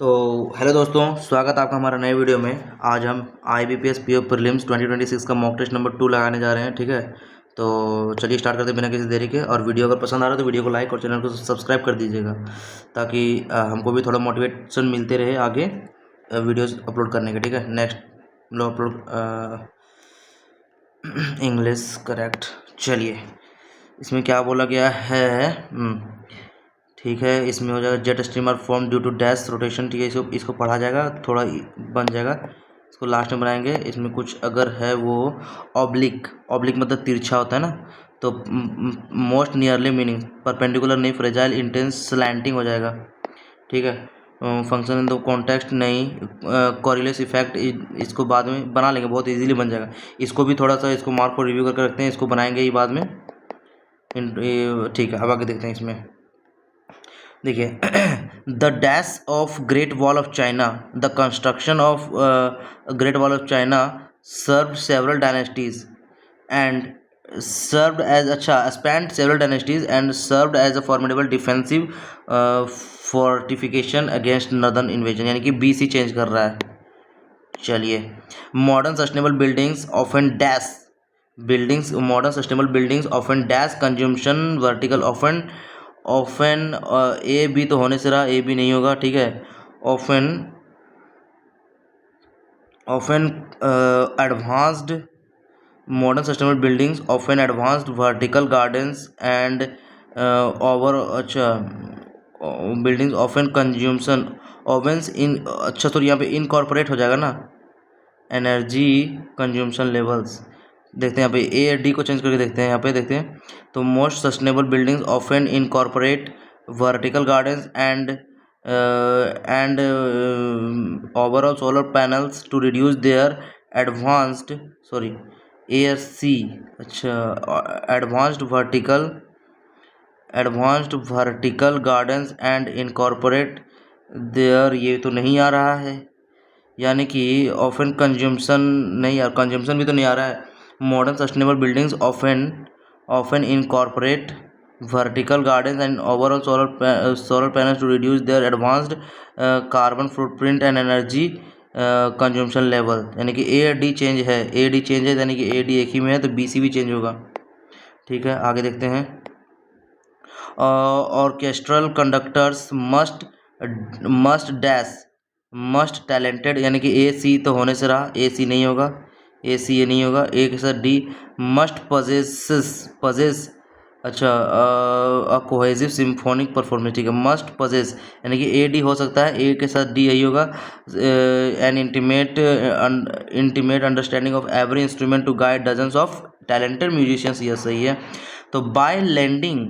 तो हेलो दोस्तों, स्वागत है आपका हमारा नए वीडियो में। आज हम IBPS PO प्रीलिम्स 2026 का मॉक टेस्ट नंबर 2 लगाने जा रहे हैं। ठीक है, तो चलिए स्टार्ट करते हैं बिना किसी देरी के। और वीडियो अगर पसंद आ रहा है तो वीडियो को लाइक और चैनल को सब्सक्राइब कर दीजिएगा, ताकि हमको भी थोड़ा मोटिवेशन मिलते रहे आगे वीडियोस अपलोड करने के। ठीक है, नेक्स्ट लोग अपलोड इंग्लिश करेक्ट। चलिए, इसमें क्या बोला गया है? ठीक है, इसमें हो जाएगा jet streamer form due to dash rotation. ठीक है, इसको पढ़ा जाएगा, थोड़ा बन जाएगा, इसको लास्ट में बनाएंगे। इसमें कुछ अगर है वो ऑब्लिक, ऑब्लिक मतलब तिरछा होता है ना, तो मोस्ट नियरली मीनिंग परपेंडिकुलर नहीं, फ्रेजाइल इंटेंस स्लैंटिंग हो जाएगा। ठीक है, फंक्शन इन द कॉन्टेक्स्ट नहीं, कॉरिलेस इफेक्ट इसको बाद में बना लेंगे, बहुत इजीली बन जाएगा। इसको भी थोड़ा सा इसको मार्क को रिव्यू करके रखते हैं, इसको बनाएंगे ही बाद में। ठीक है, अब आगे देखते हैं। इसमें देखिए the dash of Great Wall of China, the construction of Great Wall of China serve several dynasties and served as अच्छा spanned several dynasties and served as a formidable defensive fortification against northern invasion, यानी कि BC change कर रहा है। चलिए, modern sustainable buildings often dash buildings, modern sustainable buildings often dash consumption vertical often often A B तो होने से रहा, ए बी नहीं होगा। ठीक है, often often advanced modern sustainable buildings often advanced vertical gardens and over अच्छा buildings often consumption Owens इन अच्छा सॉरी यहाँ पे इनकॉर्पोरेट हो जाएगा ना, एनर्जी कंज्यूमशन लेवल्स। देखते हैं यहाँ पे ए और डी को चेंज करके देखते हैं। यहाँ पे देखते हैं तो most sustainable buildings often incorporate vertical gardens and overall solar panels to reduce their advanced sorry ASC अच्छा advanced vertical gardens and incorporate their, ये तो नहीं आ रहा है, यानी कि ऑफन कंज्यूमशन नहीं यार, कंज्यूमशन भी तो नहीं आ रहा है। Modern sustainable buildings often incorporate vertical gardens and overall solar panels to reduce their advanced carbon footprint and energy consumption level, यानी कि ए डी चेंज है, ए डी चेंज है, यानी कि ए डी एक ही में है, तो BC भी चेंज होगा। ठीक है, आगे देखते हैं। Orchestral conductors must dash must talented, यानी कि AC तो होने से रहा, AC नहीं होगा, AC ये नहीं होगा। ए के साथ D मस्ट पजेस अच्छा कोहेसिव सिम्फोनिक परफॉर्मेंस। ठीक है, मस्ट पजेस, यानी कि AD हो सकता है, ए के साथ D यही होगा। An intimate understanding of every instrument to guide dozens of talented musicians, ये सही है। तो by landing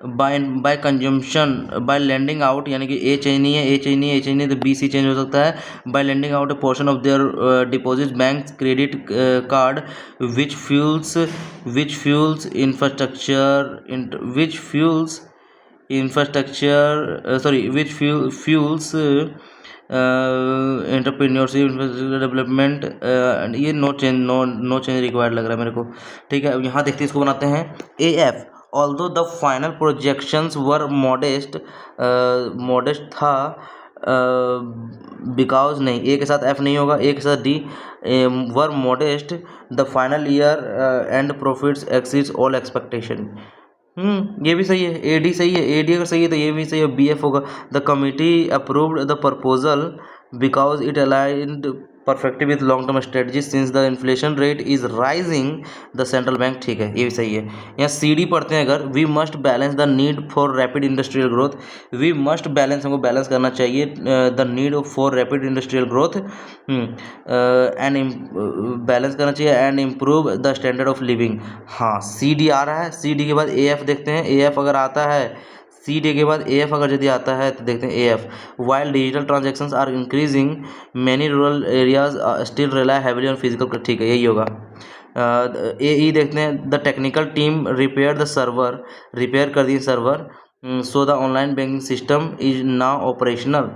by consumption by landing out, यानी कि ए चेंज नहीं है, ए चेंज नहीं है, ए चेंज नहीं है, तो BC चेंज हो सकता है। By landing out a portion of their deposit bank credit card which fuels infrastructure sorry which fuels entrepreneurship development, ये नो चेंज रिक्वायर्ड लग रहा है मेरे को। ठीक है, अब यहाँ देखते हैं, इसको बनाते हैं AF। Although the final projections were modest था, बिकॉज नहीं, ए के साथ F नहीं होगा, ए के साथ D were modest, the final year and profits exceeds all expectation. ये भी सही है, AD सही है, AD अगर सही है तो ये भी सही है, BF होगा। The committee approved the proposal because it aligned perfectly with long term strategy since the inflation rate is rising the central bank. ठीक है, ये भी सही है। यहाँ CD पढ़ते हैं अगर, we must balance the need for rapid industrial growth, we must balance, हमको बैलेंस करना चाहिए the need for rapid industrial growth and balance करना चाहिए and improve the standard of living. हाँ, CD आ रहा है, CD के बाद AF देखते हैं, AF अगर आता है, CD के बाद AF अगर यदि आता है तो देखते हैं AF। While digital transactions are increasing many rural areas still rely heavily on physical. ठीक है, यही होगा। AE देखते हैं, the technical team repair the server, repair कर दिए server, so the online banking system is now operational.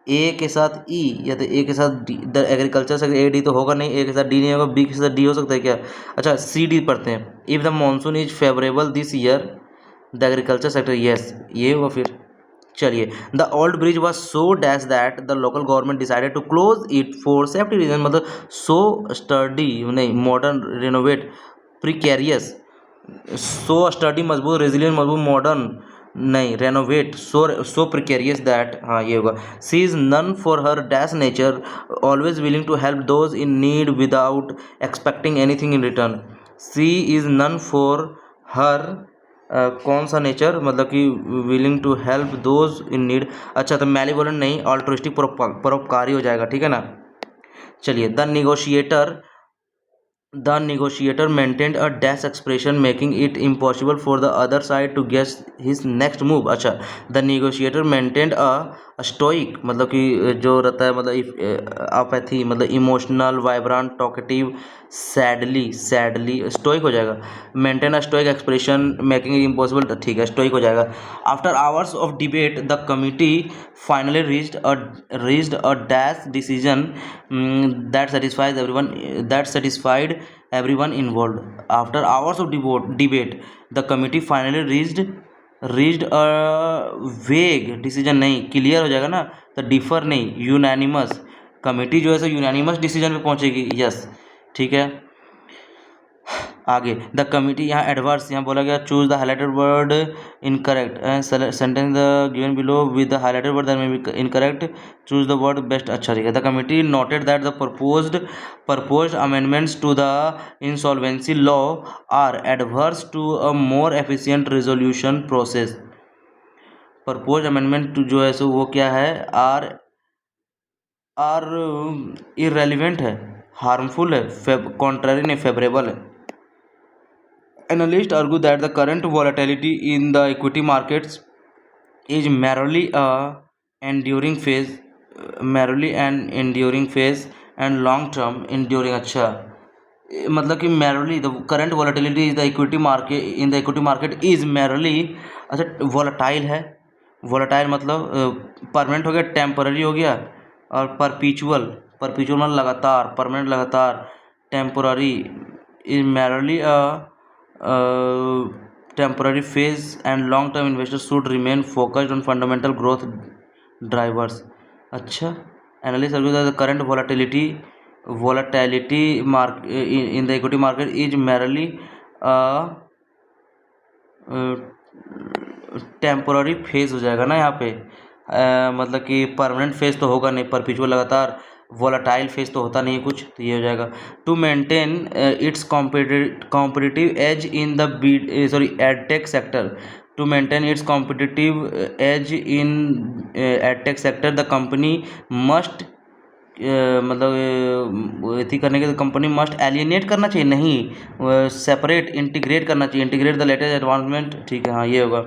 A के साथ E या तो ए के साथ D, द एग्रीकल्चर से AD तो होगा नहीं, ए के साथ D नहीं होगा, B के साथ D हो सकता है क्या? अच्छा, CD पढ़ते हैं, if the monsoon is favourable this year the agriculture sector, yes, ये होगा फिर। चलिए, the old bridge was so dash that the local government decided to close it for safety reason, मतलब सो स्टडी नहीं, modern, renovate, precarious, so sturdy मजबूत, resilient मजबूत, modern नहीं, renovate, so precarious that, हाँ ये होगा। She is known for her dash nature, always willing to help those in need without expecting anything in return. She is known for her कौन सा nature, मतलब कि willing to help those in need. अच्छा, तो मैलीवोलेंट नहीं, altruistic, परोपकारी हो जाएगा, ठीक है ना। चलिए, The negotiator maintained a dash expression, making it impossible for the other side to guess his next move। अच्छा, the negotiator maintained a stoic, मतलब कि जो रहता है, मतलब apathy, मतलब emotional, vibrant, talkative, sadly stoic हो जाएगा। Maintain a stoic expression, making it impossible, ठीक है, स्टोइक हो जाएगा। After hours of debate the committee finally reached a dash decision that satisfied everyone involved. After hours of debate the committee finally reached a vague decision, नहीं, clear हो जाएगा ना, तो differ नहीं, यूनानिमस, कमेटी जो है सो यूनानिमस डिसीजन पे पहुंचेगी, यस, ठीक है। आगे, द कमिटी, यहाँ एडवर्स, यहाँ बोला गया choose the highlighted word incorrect, sentence the given below with the highlighted word that may be incorrect, choose the word best, अच्छा ठीक है। The committee noted that the proposed amendments to the insolvency law are adverse to a more efficient resolution process। Propose amendment जो है सो वो क्या है, are irrelevant है, harmful है, कॉन्ट्ररी नहीं, फेवरेबल है। Analysts argue that the current volatility in the equity markets is merely an enduring phase and long-term enduring। अच्छा, मतलब कि merely the current volatility is the equity market in the equity market is merely, अच्छा volatile है, volatile मतलब permanent हो गया, temporary हो गया, और परपीचुअल मतलब लगातार, परमानेंट लगातार, temporary is merely a temporary phase and long term investors should remain focused on fundamental growth drivers। अच्छा, analysts argue that the current volatility in the equity market is merely a temporary phase हो जाएगा ना यहाँ पे, मतलब कि permanent phase तो होगा नहीं, परपेचुअल लगातार, वोलाटाइल फेज तो होता नहीं है कुछ, तो ये हो जाएगा। To maintain its competitive edge in the edtech sector, to maintain its competitive edge in edtech sector the company must, मतलब एथी करने के, कंपनी मस्ट एलियनेट करना चाहिए, नहीं, सेपरेट, इंटीग्रेट करना चाहिए, इंटीग्रेट द लेटेस्ट एडवांसमेंट, ठीक है, हाँ ये होगा।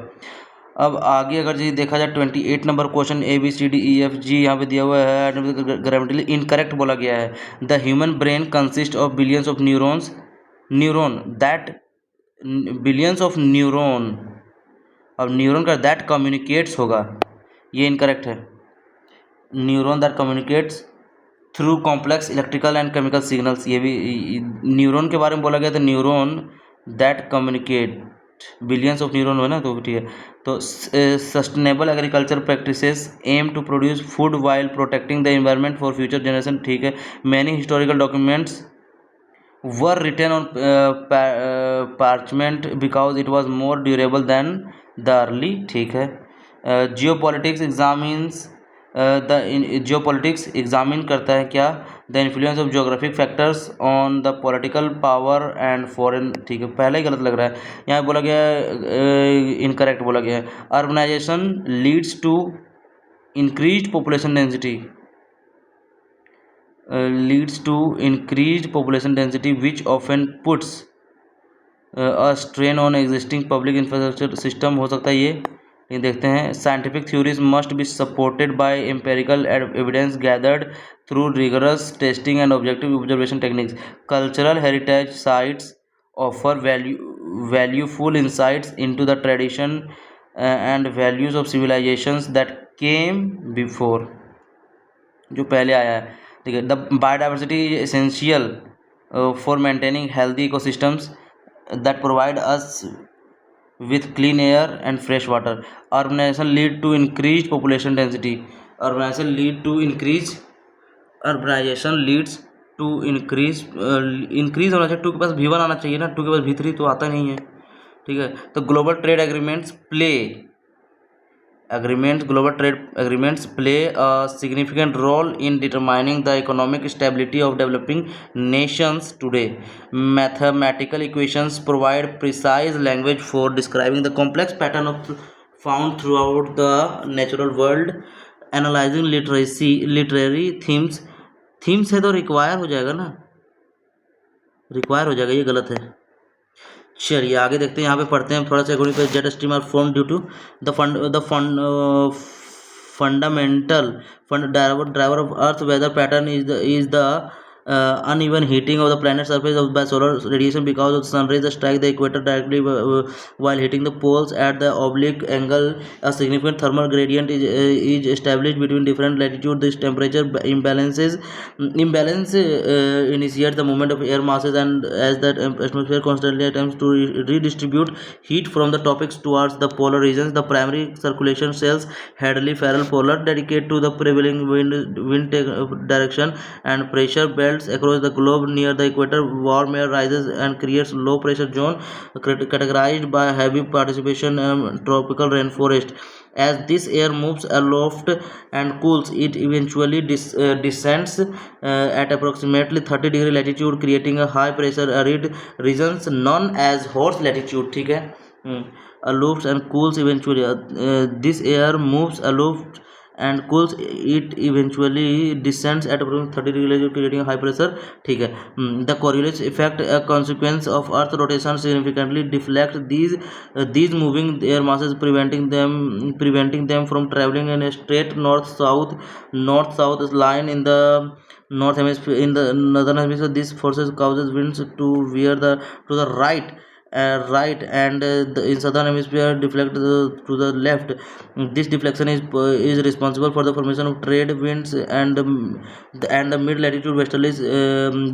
अब आगे अगर जी देखा जाए 28 नंबर क्वेश्चन, ABCDEFG यहाँ पे दिया हुआ है, ग्रामेटिकली इनकरेक्ट बोला गया है। The human brain consist of billions of neuron, अब न्यूरॉन का दैट कम्युनिकेट्स होगा, ये इनकरेक्ट है। Neuron that communicates through complex electrical and chemical signals, ये भी न्यूरॉन के बारे में बोला गया था, neuron that communicate, billions of neuron है ना, तो ठीक है। तो sustainable agriculture practices aim to produce food while protecting the environment for future generation, ठीक है। Many historical documents were written on parchment because it was more durable than the early, ठीक है। जियोपॉलिटिक्स एग्जामिन करता है क्या, the influence of geographic factors on the political power and foreign, ठीक है, पहले ही गलत लग रहा है, यहाँ बोला गया है, इनकरेक्ट बोला गया है। Urbanisation leads to increased population density, which often puts a strain on existing public infrastructure system, हो सकता है ये देखते हैं। Scientific theories must be supported by empirical evidence gathered through rigorous testing and objective observation techniques. Cultural heritage sites offer valuable insights into the tradition and values of civilisations that came before, जो पहले आया है, ठीक है। The biodiversity is essential for maintaining healthy ecosystems that provide us with clean air and fresh water. Urbanization lead to increased population density. Urbanization lead to increase urbanization leads to increase increase होना चाहिए, to के पास V1 आना चाहिए ना, to के पास V3 तो आता नहीं है, ठीक है। तो global trade agreements play a significant role in determining the economic stability of developing nations today. Mathematical equations provide precise language for describing the complex pattern of found throughout the natural world. Analyzing literary themes है तो require हो जाएगा ना, require हो जाएगा, ये गलत है। चलिए आगे देखते हैं, यहाँ पे पढ़ते हैं थोड़ा सा गणित पे। Jet stream are form due to the fundamental driver of earth weather pattern is the uneven heating of the planet surface by solar radiation, because of sun rays strike the equator directly while hitting the poles at the oblique angle. A significant thermal gradient is established between different latitudes. This temperature imbalance initiates the movement of air masses, and as the atmosphere constantly attempts to redistribute heat from the tropics towards the polar regions, the primary circulation cells Hadley Farrell polar dedicated to the prevailing wind direction and pressure belts across the globe. Near the equator, warm air rises and creates low pressure zone categorized by heavy precipitation and tropical rainforest. As this air moves aloft and cools, it eventually descends at approximately 30 degree latitude, creating a high pressure arid regions known as horse latitude, ठीक है। Aloft and cools eventually. This air moves aloft and cools, it eventually descends at approximately 30 degree latitude, creating a high pressure, ठीक है। The Coriolis effect, a consequence of Earth rotation, significantly deflects these moving air masses, preventing them from traveling in a straight north-south line in the north hemisphere. In the northern hemisphere, these forces causes winds to veer to the right, and in southern hemisphere deflect to the left. This deflection is responsible for the formation of trade winds and the mid latitude westerlies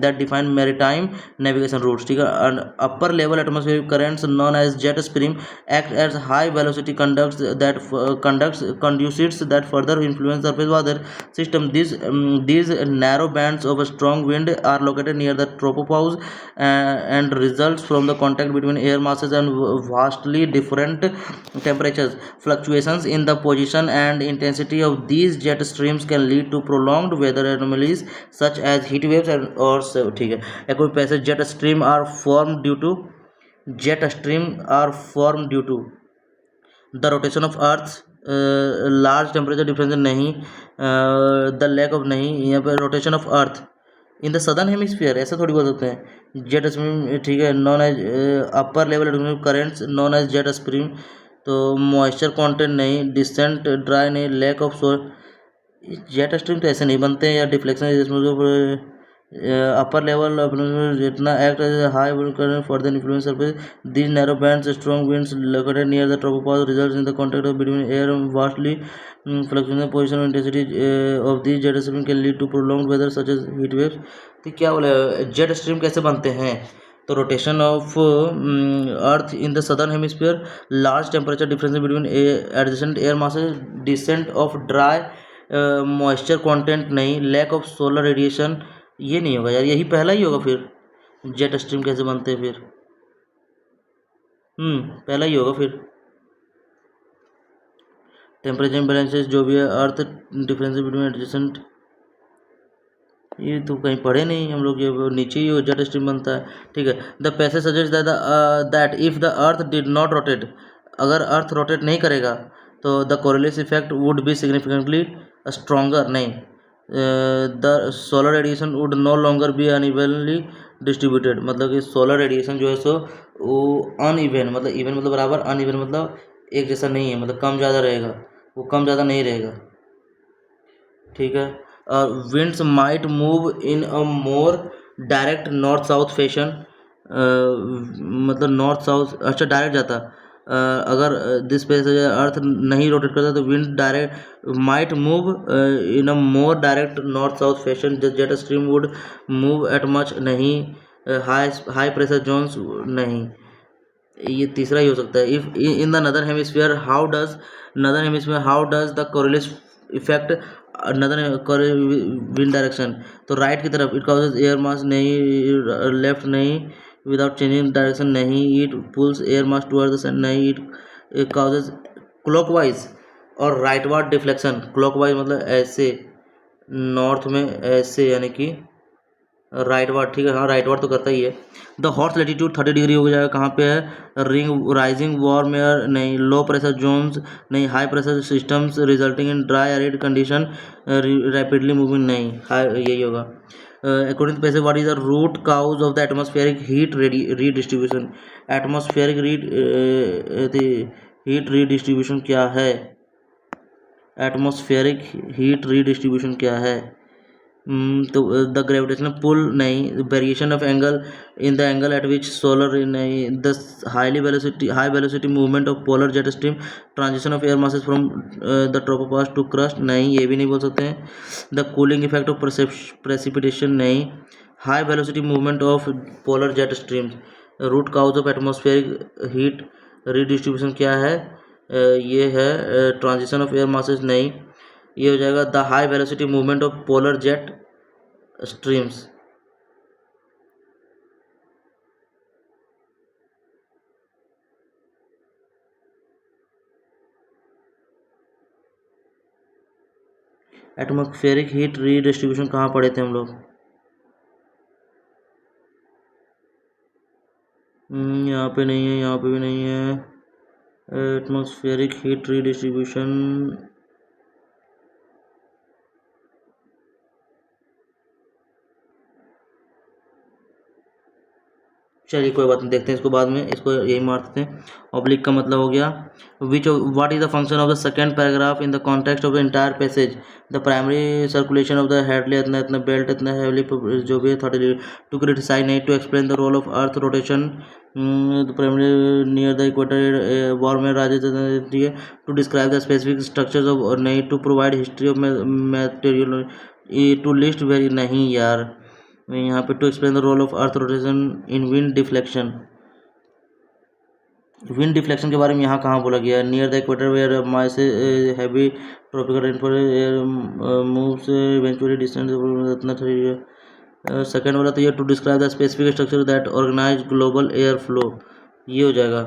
that define maritime navigation routes, ठीक है। And upper level atmospheric currents known as jet stream act as high velocity conducts conduits that further influence surface weather system. These narrow bands of strong wind are located near the tropopause and results from the contact between air masses and vastly different temperatures. Fluctuations in the position and intensity of these jet streams can lead to prolonged weather anomalies such as heat waves or ठीक है। एक कोई पैसे jet stream are formed due to the rotation of earth, large temperature difference नहीं, the lack of नहीं, यहाँ पे rotation of earth in the southern hemisphere, ऐसा थोड़ी बोल सकते हैं। जेट स्ट्रीम, ठीक है, known as upper level currents known as jet stream. तो मॉइस्चर कंटेंट नहीं, डिसेंट ड्राई नहीं, lack of soul, jet stream तो ऐसे नहीं बनते हैं। या डिफ्लेक्शन अपर लेवल जितना act high current further influence surface, these narrow bands strong winds located near the tropopause results in the contact of between air vastly fluctuation position intensity of these jet stream can lead to prolonged weather such as heat waves. तो क्या बोले jet stream कैसे बनते हैं? तो rotation of earth in the southern hemisphere, large temperature difference between adjacent air masses, descent of dry moisture content नहीं, lack of solar radiation. ये नहीं होगा यार, यही पहला ही होगा। फिर जेट स्ट्रीम कैसे बनते हैं? फिर पहला ही होगा। फिर टेम्परेचर इम्बैलेंसेस जो भी है, अर्थ डिफरेंस बिटवीन एडजेसेंट, ये तो कहीं पढ़े नहीं हम लोग, ये नीचे ही जेट स्ट्रीम बनता है, ठीक है। The passage suggest that if the earth did not rotate, अगर अर्थ रोटेट नहीं करेगा तो the Coriolis effect would be significantly stronger, नहीं, the solar radiation would no longer be unevenly distributed. मतलब कि सोलर रेडिएशन जो है सो वो अनइवन, मतलब इवन मतलब बराबर, अनइवन मतलब एक जैसा नहीं है, मतलब कम ज़्यादा रहेगा, वो कम ज़्यादा नहीं रहेगा, ठीक है। Winds might move in a more direct north south fashion, मतलब नॉर्थ साउथ, अच्छा डायरेक्ट जाता। अगर दिस प्लेस अर्थ नहीं रोटेट करता तो wind direct might move in a more direct north south fashion. Jet stream would move at much, नहीं, high pressure zones, नहीं। ये तीसरा ही हो सकता है। If in the northern hemisphere how does the Coriolis effect northern wind direction. तो right की तरफ इट काउजेज एयर मास नहीं, लेफ्ट नहीं, विदाउट चेंजिंग डायरेक्शन नहीं, it pulls air mass toward the sun नहीं, इट काउजेज क्लॉकवाइज और rightward deflection. Clockwise मतलब ऐसे, नॉर्थ में ऐसे, यानी कि राइट वार्ड, ठीक है, हाँ राइट वार्ड तो करता ही है। द हॉट लेटीट्यूड 30 डिग्री हो जाएगा, कहाँ पे है, रिंग राइजिंग वार्म एयर नहीं, लो प्रेशर जोन्स नहीं, high pressure systems resulting in dry arid condition, rapidly moving नहीं, हाई यही होगा। According to passage what is the root cause of the atmospheric heat redistribution. Atmospheric heat redistribution क्या है, atmospheric heat redistribution क्या है। तो the gravitational pull नहीं, variation of angle in the angle at which solar नहीं, the high velocity movement of polar jet stream, transition of air masses from the tropopause to crust नहीं, ये भी नहीं बोल सकते हैं। The cooling effect of precipitation नहीं, high velocity movement of polar jet streams. Root cause of atmospheric heat redistribution क्या है, ये है ट्रांजिशन ऑफ एयर मासेस नहीं, ये हो जाएगा the high velocity movement of polar jet streams. Atmospheric heat redistribution कहाँ पढ़े थे हम लोग, यहाँ पे नहीं है, यहाँ पे भी नहीं है। एटमॉस्फेरिक हीट रीडिस्ट्रीब्यूशन, चलिए कोई बात नहीं, देखते हैं इसको बाद में, इसको यही मारते हैं। ऑब्लिक का मतलब हो गया which what is the function of the second paragraph in the context of the entire passage. The primary circulation of the Hadley इतना इतना बेल्ट इतना हैवली जो भी है 30 टू क्रिटिसाइज नहीं, to explain the role of earth rotation primary near the equator warm regions, to describe the specific structures of और नहीं, to provide history of material, to list very नहीं यार, यहाँ पे to explain the role of earth rotation in wind deflection. Wind deflection के बारे में यहाँ कहाँ बोला गया है, near the equator where mass heavy tropical rainfall moves eventually distance इतना सेकेंड वाला तो ये to describe the specific structure that organise global air flow, ये हो जाएगा।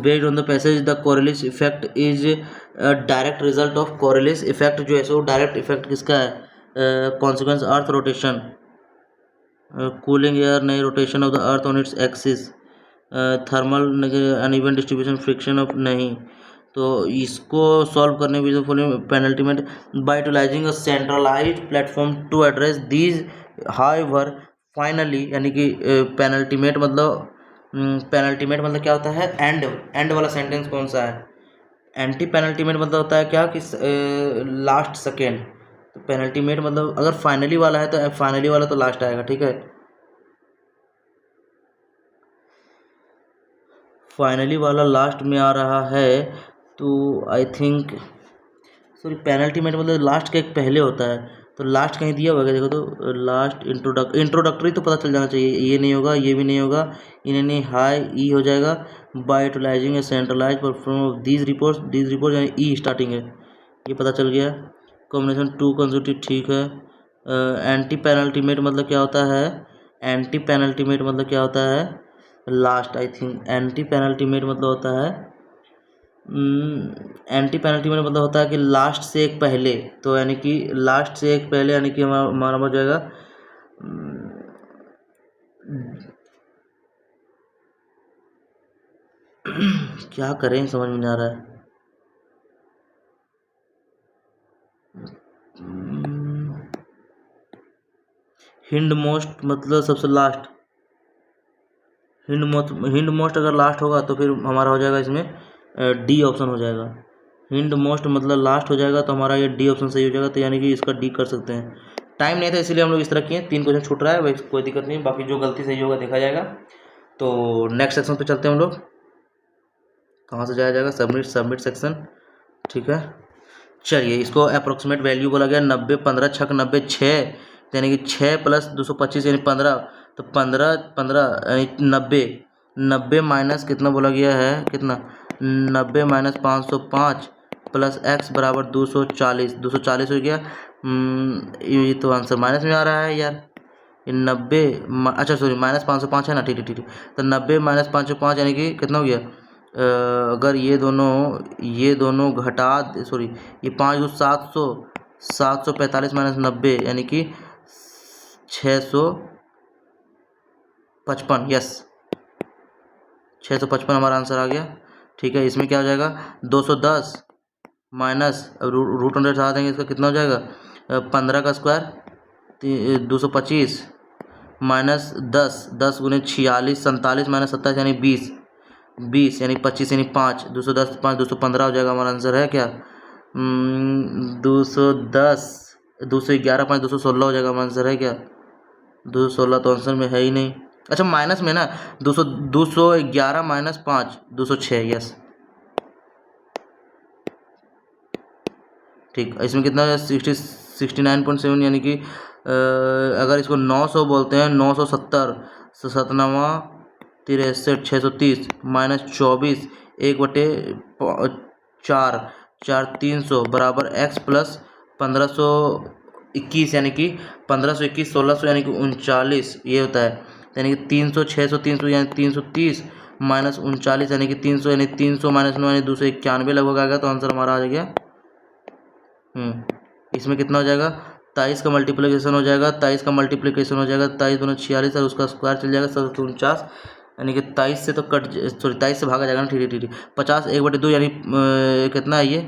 Based on the passage the Coriolis effect is direct result of Coriolis effect, जो है सो डायरेक्ट इफेक्ट किसका है, consequence earth rotation, cooling air नहीं, rotation of the earth on its axis, thermal uneven distribution friction of नहीं। तो इसको solve करने की penultimate by utilising a centralised platform to address these however finally, यानी कि पेनल्टीमेट मतलब क्या होता है, एंड वाला सेंटेंस कौन सा है, एंटी पेनल्टीमेट मतलब होता है क्या कि लास्ट सेकेंड। तो पेनल्टीमेट मतलब अगर फाइनली वाला है तो फाइनली वाला तो लास्ट आएगा, ठीक है, फाइनली वाला लास्ट में आ रहा है। तो आई थिंक सॉरी, पेनल्टीमेट मतलब लास्ट का एक पहले होता है, तो लास्ट कहीं दिया हुआ है देखो, तो लास्ट इंट्रोडक्टरी तो पता चल जाना चाहिए, ये नहीं होगा, ये भी नहीं होगा, इन्हें नहीं, हाई ई हो जाएगा, by utilising a centralise perform of these report यानी ई स्टार्टिंग है, ये पता चल गया। कॉम्बिनेशन टू कंसेक्यूटिव, ठीक है। एंटी पेनल्टीमेट मतलब क्या होता है, एंटी पेनल्टीमेट मतलब क्या होता है, last, I think anti penultimate मतलब होता है, एंटी पेनल्टीमेट मतलब होता है कि लास्ट से एक पहले, तो यानी कि लास्ट से एक पहले, यानी कि हमारा हो जाएगा क्या करें समझ में नहीं आ रहा है, हिंड मोस्ट मतलब सबसे लास्ट, हिंड मोस्ट अगर लास्ट होगा तो फिर हमारा हो जाएगा इसमें डी ऑप्शन हो जाएगा, हिंड मोस्ट मतलब लास्ट हो जाएगा, तो हमारा ये डी ऑप्शन सही हो जाएगा, तो यानी कि इसका डी कर सकते हैं। टाइम नहीं था इसलिए हम लोग इस तरह किए, 3 क्वेश्चन छूट रहा है, वैसे कोई दिक्कत नहीं, बाकी जो गलती सही होगा देखा जाएगा। तो नेक्स्ट सेक्शन पे चलते हैं हम लोग, कहाँ से जाया जाएगा, सबमिट सेक्शन, ठीक है। चलिए इसको अप्रोक्सीमेट वैल्यू बोला गया 90, 15 छक 90 6, यानी कि 6 + 225 यानी 15, तो 15 15 यानी 90, 90 माइनस कितना बोला गया है, कितना 90 माइनस 505 प्लस एक्स बराबर 240, 240 हो गया। ये तो आंसर माइनस में आ रहा है यार। ये 90 अच्छा सॉरी माइनस 505 है ना, ठीक है ठीक है। तो 90 माइनस 505 यानी कि कितना हो गया, अगर ये दोनों घटा सॉरी ये 5 दो 700, 745 माइनस 90 यानी कि 655, यस 655 हमारा आंसर आ गया। ठीक है, इसमें क्या हो जाएगा 210 माइनस रूट अंडर हटा देंगे, इसका कितना हो जाएगा 15 का स्क्वायर 225 माइनस 10 गुने 46 47 माइनस 27 यानी 20 यानी 25 यानी 5 210 5 215 हो जाएगा हमारा आंसर है क्या 210 211 5 216 हो जाएगा हमारा आंसर है क्या 216 तो आंसर में है ही नहीं। अच्छा माइनस में ना 211 माइनस 5 206, यस ठीक। इसमें कितना है 69.7 यानी कि अगर इसको 900 बोलते हैं 970 सतनावा 63 630 माइनस 24 1/4 300 बराबर x प्लस 1521 यानी कि 1521 1600 यानी कि 39 ये होता है। यानी कि 300 600 300 यानी 330 माइनस 39 यानी कि 300 यानी 300 माइनस 9 यानी 291 लगभग आ गया। तो आंसर हमारा आ गया इसमें कितना हो जाएगा 23 का मल्टीप्लिकेशन हो जाएगा 23 का मल्टीप्लिकेशन हो जाएगा 23 दूना 46 और उसका स्क्वायर चल जाएगा 749 यानी कि 23 से तो कट सॉरी 23 से भागा जाएगा ना, ठीक है 50 1/2 यानी कितना है ये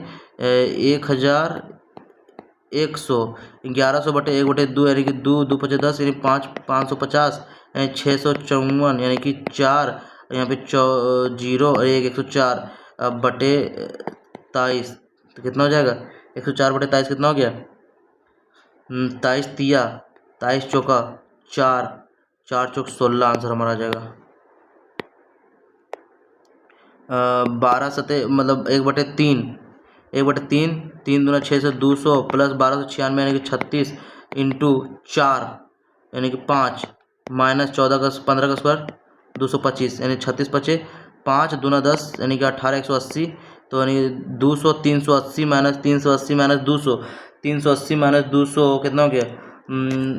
1100 1100/1/2 यानी कि 2 2 5 10 यानी 550 यानी 654 यानी कि 4 यहाँ पे 0 और 104 बटे 23 तो कितना हो जाएगा 104/23 कितना हो गया 23 चौका 4 4 चौक 16 आंसर हमारा आ जाएगा 12 सते मतलब 1/3 1/3 3 दूना 6 से 200 प्लस 1296 यानी कि 36 इंटू 4 यानी कि 5 माइनस 14 का 15 का स्क्वायर 225 यानी 36 बचे 5 दूना 10 यानी कि 18 180 तो यानी 200 380 माइनस 380 माइनस 200 380 माइनस 200 कितना हो गया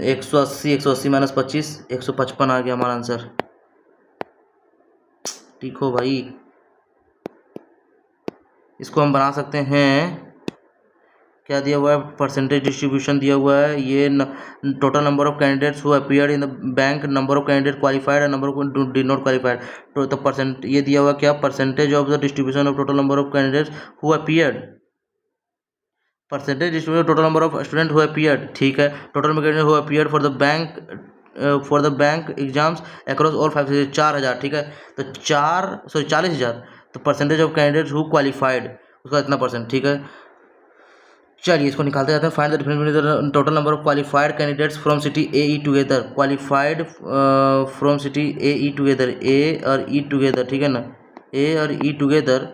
180 180 माइनस 25 155 आ गया हमारा आंसर। ठीक हो भाई, इसको हम बना सकते हैं। क्या दिया हुआ है परसेंटेज डिस्ट्रीब्यूशन दिया हुआ है ये total number of candidates who appeared in the bank number of candidate qualified and number of did not qualified. तो परसेंट ये दिया हुआ क्या percentage of the distribution of total number of candidates who appeared percentage distribution total number of student who appeared ठीक है total candidate who appeared for the bank exams across all 4000 ठीक है तो 40,000 तो percentage of candidates who qualified उसका इतना percent ठीक है। चलिए इसको निकालते जाते हैं find the difference between the total number of qualified candidates from city A E together qualified from city A E together A और ई टुगेदर ठीक है ना ए और ई टुगेदर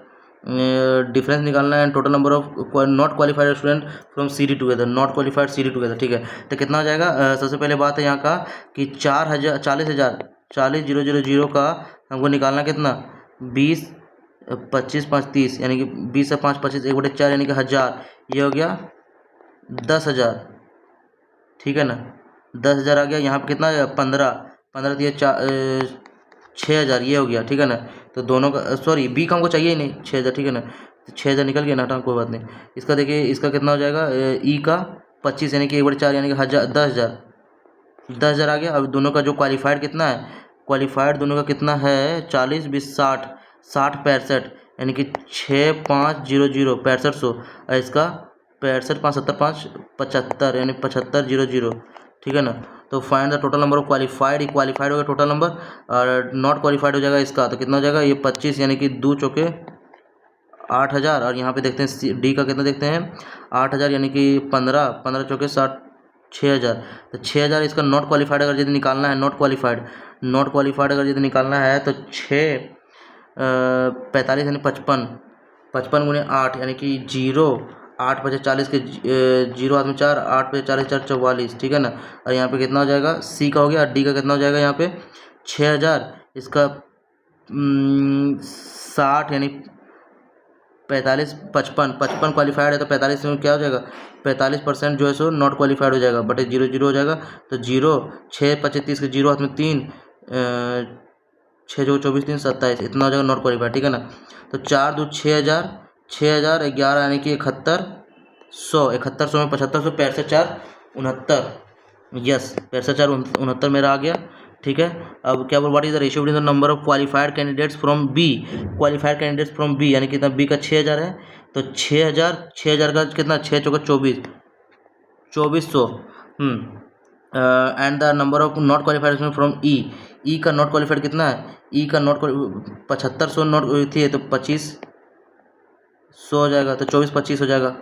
डिफरेंस निकालना है total number of not qualified student from C D together not qualified C D together ठीक है। तो कितना हो जाएगा सबसे पहले बात है यहाँ का कि 40,000 का हमको निकालना कितना 20 25 5 30 यानी कि 20 से 5 25 1/4 यानी कि 1000 ये हो गया 10,000 ठीक है ना 10,000 आ गया। यहाँ पे कितना 15 दिया 6,000 ये हो गया ठीक है ना। तो दोनों का सॉरी बी का हमको चाहिए ही नहीं 6,000 ठीक है ना 6,000 निकल गया ना हटा कोई बात नहीं। इसका देखिए इसका कितना हो जाएगा ई का 25 यानी कि 1/4 यानी कि 10,000 आ गया। अब दोनों का जो क्वालिफाइड कितना है क्वालिफाइड दोनों का कितना है 40 20 60 60 65 यानी कि 6500 6500 और इसका 65 5 70 5 75 यानी 7500 ठीक है ना। तो find the total number of qualified he qualified हो गया टोटल नंबर और नॉट क्वालिफाइड हो जाएगा इसका तो कितना हो जाएगा ये 25 यानी कि 2 चौके 8,000 और यहाँ पे देखते हैं डी का कितना देखते हैं 8,000 यानी कि 15 चौके 60 6,000 तो 6,000 इसका नॉट क्वालिफाइड अगर यदि निकालना है नॉट क्वालिफाइड अगर यदि निकालना है तो 45 यानी 55 गुने 8 यानी कि 0 8 बजे 40 के 0 हाथ में 4 8 बजे 40 4 44 ठीक है ना। और यहाँ पे कितना हो जाएगा सी का हो गया डी का कितना हो जाएगा यहाँ पे 6,000 इसका 60 यानी 45, 55 क्वालिफाइड है तो 45 में क्या हो जाएगा, 45% जो है सो नॉट क्वालिफाइड हो जाएगा, बटे 0 0 हो जाएगा। तो 0, 6 25 30 के 0 हाथ में 3, 6 जो 24 3 27, इतना हो जाएगा नॉट क्वालिफाइड, ठीक है ना। तो 4 2 6000, 6000 11 यानी कि 7100, 7100 में 7500, 65 4 69, यस 65 4 69 मेरा आ गया, ठीक है। अब क्या बोल, what is the ratio between the number of qualified candidates from B, qualified candidates from B यानी कितना, बी का 6000 है तो 6000 का कितना, 6 चौका 24, 2400, and the number of not qualified from E, E का नॉट क्वालिफाइड कितना है, ई का नॉट 7500 नॉट थी तो 2500 हो जाएगा, तो 24 25 हो जाएगा।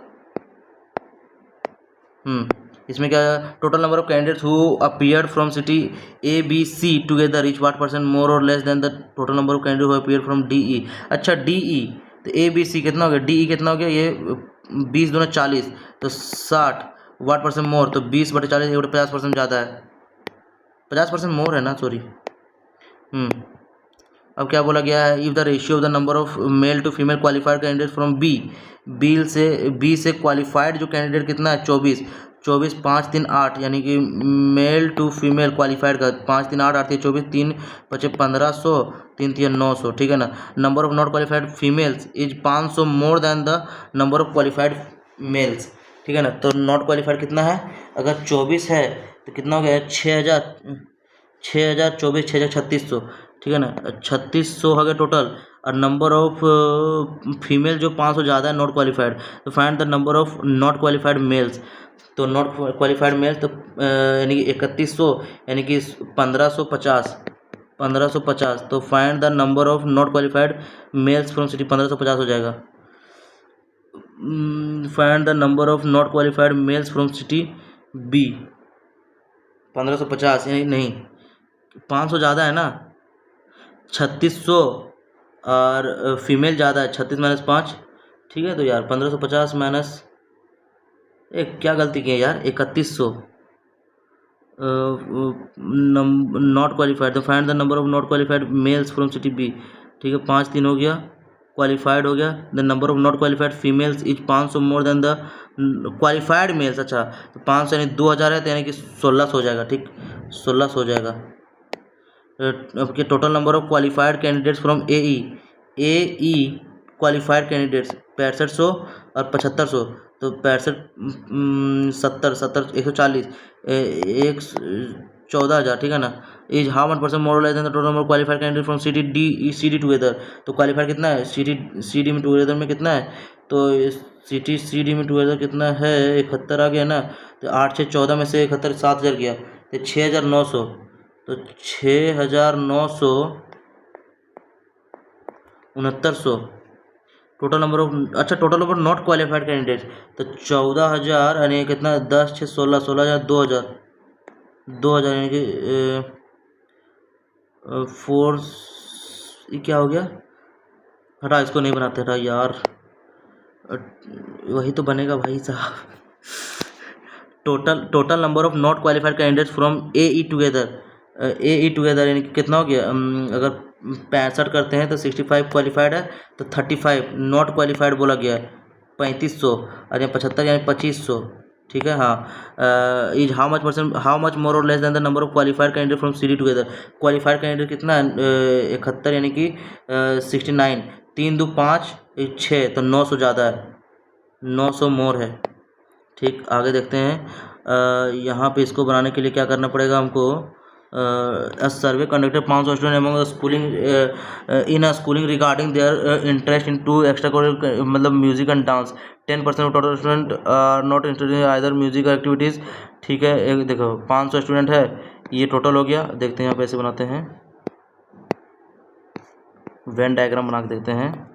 इसमें क्या है, total number of candidates who appeared from city A B C together each what percent more और less than the total number of candidate who appeared from D E. अच्छा डी ई, तो ए बी सी कितना हो गया, D E कितना हो गया, ये 20 दूना 40 तो 60, व्हाट परसेंट मोर, तो 20/40, ये 50% ज़्यादा है, 50% मोर है ना, सॉरी। अब क्या बोला गया है, if the ratio of the number of male to female qualified candidate from B से क्वालिफाइड जो कैंडिडेट कितना है, 24 24 5 3 8 यानी कि मेल टू फीमेल क्वालिफाइड का 5 3 8 8 3 24 3 बचे 1500 3 3 900, ठीक है ना। Number of not qualified females is 500 more than the number of qualified males, ठीक है ना। तो नॉट क्वालिफाइड कितना है, अगर 24 है तो कितना हो गया, 6000 6024 6000 3600, ठीक है ना, 3600 हो गया टोटल। और नंबर ऑफ फीमेल जो 500 ज़्यादा है नॉट क्वालिफाइड, तो find the number of not qualified males, तो नॉट क्वालिफाइड मेल्स तो यानी कि 3100 यानी कि 1550, तो find the number of not qualified males from city 1550 हो जाएगा। Find the number of not qualified males from city B, 1550 यानी नहीं 500 ज़्यादा है ना, 3600 और फीमेल ज़्यादा है, 36 - 5, ठीक है। तो यार 1550 माइनस एक, क्या गलती की है यार, 3100 नॉट क्वालिफाइड, तो find the number of not qualified males from city B, ठीक है। 5 3 हो गया, क्वालिफाइड हो गया। The number of not qualified females is 500 more than the qualified males, अच्छा तो 500 यानी 2000 है तो यानी कि 1600 हो जाएगा, ठीक 1600 हो जाएगा। आपके total number of qualified candidates from A E qualified candidates 6500 और 7500, तो 65 70 70 140 14,000, ठीक है ना। Is how much percent more less than the total number qualified candidate from C D together, तो क्वालिफाइड कितना है, सी डी में टुगेदर में कितना है, तो सी डी में टुगेदर कितना है, 71 आ गया ना, तो 8 6 14 में से 71 7000 गया, तो 6900, तो 6900 6900 टोटल नंबर ऑफ, अच्छा total number not qualified candidate, तो 14000 यानी कितना, 10 6 16 16000 2000 यानी कि 4, ये क्या हो गया, हटा इसको नहीं बनाते, हटा यार, वही तो बनेगा भाई साहब। Total number of not qualified candidates from A E together यानी कि कितना हो गया, अगर 65 करते हैं तो 65 क्वालिफाइड है, तो 35 नॉट क्वालिफाइड बोला गया है 3500, और यहाँ 75 यानी 2500, ठीक है। हाँ, इज हाउ मच मोर और less than the number of qualified candidate from C D together, qualified candidate कितना है, 71 यानी कि 69, 3 2 5 6, तो 900 ज़्यादा है, 900 मोर है, ठीक। आगे देखते हैं, यहाँ पे इसको बनाने के लिए क्या करना पड़ेगा हमको, survey conducted 500 student among schooling in schooling regarding their interest in two extra मतलब music and dance, 10% of total student are not interested in either music activities, ठीक है। एक देखो 500 स्टूडेंट है, ये टोटल हो गया। देखते हैं यहाँ पे ऐसे बनाते हैं, वेन डायग्राम बना के देखते हैं।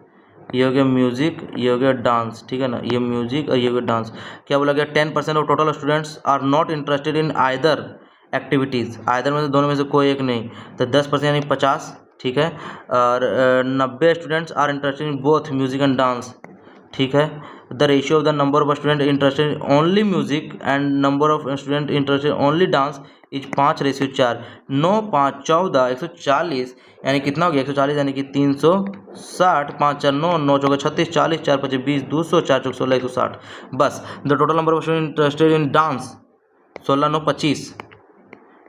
ये हो गया म्यूजिक, ये हो गया डांस, ठीक है ना, ये म्यूजिक और ये हो गया डांस। क्या बोला गया, 10% of total students are not interested in either activities, either में से दोनों में से कोई एक नहीं, तो 10% यानी 50, ठीक है। और 90 students are interested in both music and dance, ठीक है। The ratio of the number of student interested only music and number of student interested only dance is 5:4। 9 5 14 140 यानी कितना हो गया 140 यानी कि 360। 5 4 9 9 चौके 36 40 4 5 20 200 4 चौके 16 160। बस the total number of student interested in dance 16 9 25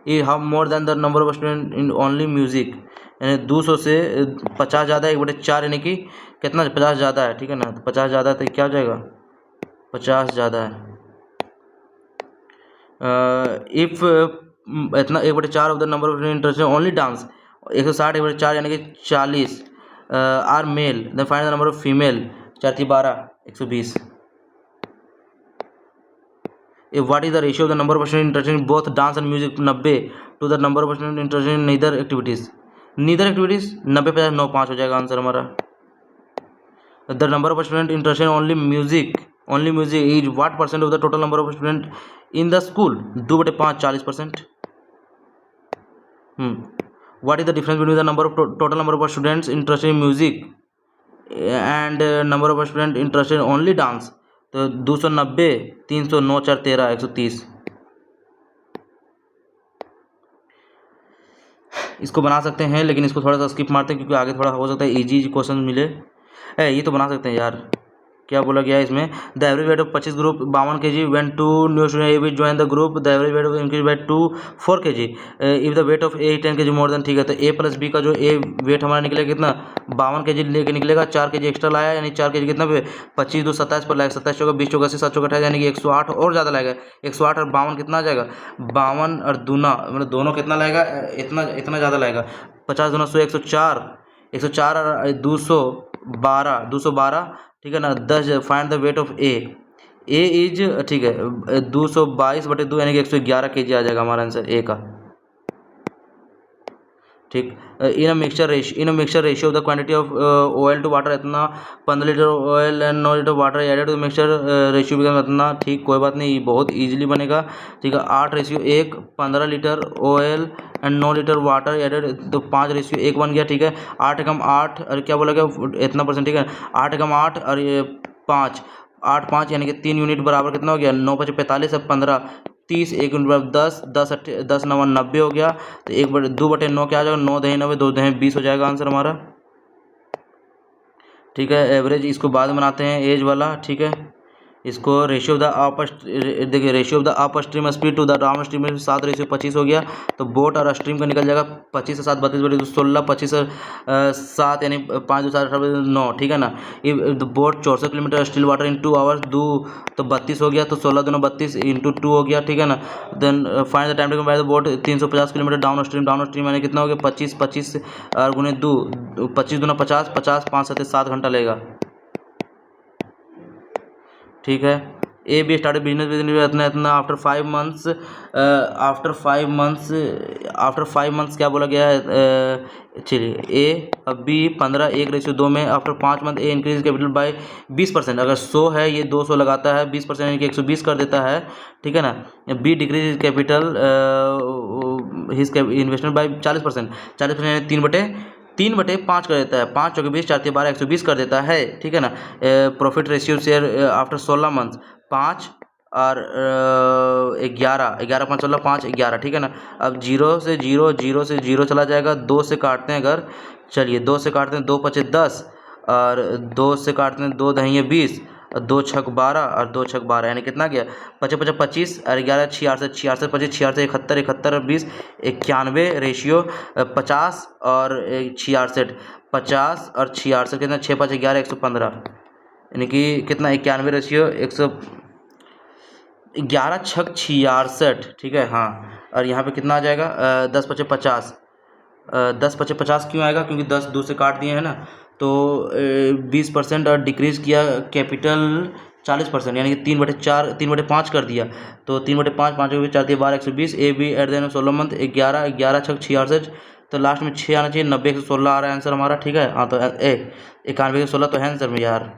ये how more than the number of student in only music यानी 200 से 50 ज़्यादा है 1/4 यानी कि कितना 50 ज़्यादा है ठीक है ना। तो 50 ज़्यादा है तो क्या हो जाएगा 50 ज़्यादा है। इफ़ इतना 1/4 of the number of interest only dance 160 1/4 यानी कि 40 are male then find the number of female 4 3 12 120। If what is the ratio of the number of students interested in both dance and music 90 to the number of students interested in neither activities 90 50 9 5 हो जाएगा answer हमारा। The number of students interested in only music is what percent of the total number of students in the school 2/5 40%। What is the difference between the number of total number of students interested in music and number of students interested in only dance तो 290 300 9 4 13 130। इसको बना सकते हैं लेकिन इसको थोड़ा सा skip मारते हैं क्योंकि आगे थोड़ा हो सकता है इजी क्वेश्चन मिले। ये तो बना सकते हैं यार। क्या बोला गया है इसमें the average weight of 25 group 52 kg when 2 new student A will join the group the average weight of increase by 2 4 kg if the weight of A 10 kg more then ठीक है। तो ए प्लस बी का जो ए wait हमारा निकलेगा कितना 52 kg लेके निकलेगा 4 kg एक्स्ट्रा लाया यानी 4 kg कितना पे 25 2 27 पर लाएगा 27 चौका 20 चौका 80 7 चौका 28 यानी कि 108 और ज़्यादा लाएगा 108 और 52 कितना आ जाएगा 52 और दूना मतलब दोनों कितना लाएगा इतना ज़्यादा लाएगा 50 दूना 100 104 और 212 ठीक है ना। 10 find the weight of A is ठीक है 222/2 यानी कि 111 kg आ जाएगा हमारा आंसर ए का ठीक। In mixture ratio of the quantity of oil to water इतना 15 litre oil and 9 litre water added to mixture ratio become इतना ठीक कोई बात नहीं बहुत इजीली बनेगा ठीक है। 8:1 15 litre oil and 9 litre water added तो 5:1 बन गया ठीक है। 8 × 8 और क्या बोला गया इतना परसेंट ठीक है 8 × 8 और ये 5 8 5 यानी कि 3 यूनिट बराबर कितना हो गया 9 5 45 और 15 30 1 यूनिट बराबर 10 9 90 हो गया। तो 2/9 क्या आ जाएगा 9 दही 90 2 दही 20 हो जाएगा आंसर हमारा ठीक है। एवरेज इसको बाद में बनाते हैं एज वाला ठीक है। इसको रेशियो ऑफ द देखिए ratio of the upstream speed to the downstream में 7:25 हो गया। तो बोट और स्ट्रीम का निकल जाएगा 25 से 7 32 16 25 से 7 यानी 5 2 7 9 ठीक है ना। The boat 64 kilometre still water in 2 hours दो तो 32 हो गया तो 16 दूना 32 × 2 हो गया ठीक है ना। Then find the time taken by the boat 350 kilometre downstream यानी कितना हो गया 25 और गुने 2 25 दूना 50 50 5 7 7 घंटा लेगा ठीक है। ए बी स्टार्टेड बिजनेस इतना आफ्टर 5 मंथ्स क्या बोला गया है चलिए ए अब बी 15 1:2 में after 5 month A increase capital by 20%। अगर 100 है ये 200 लगाता है 20% यानी कि 120 कर देता है ठीक है ना। Be decrease capital his investment by 40% यानी 3/5 कर देता है 5 चौके 20 4 12 120 कर देता है ठीक है ना। Profit ratio share after 16 month 5 और 11 5 16 5 11 ठीक है ना। अब 0 से 0 चला जाएगा 2 से काटते हैं अगर चलिए 2 से काटते हैं 2 5 10 और 2 से काटते हैं 2 दही 20 और 2 6 12 और 2 6 12 यानी कितना गया 5 5 25 और 11 66 66 25 66 71 71 और 20 91 रेशियो 50 और 66 50 और 66 कितना 6 5 11 115 यानी कि कितना 91 रेशियो 11 6 66 ठीक है हाँ। और यहाँ पे कितना आ जाएगा 10 5 50 10 5 50 क्यों आएगा क्योंकि 10 2 से काट दिए हैं ना तो 20% और डिक्रीज किया कैपिटल 40% यानी कि 3/5 कर दिया तो 3/5 5 4 12 120 A B at the end of 16 month 11 6 66 तो लास्ट में 6 आना चाहिए 90 116 आ रहा है आंसर हमारा ठीक है हाँ। तो 91 116 तो है आंसर में यार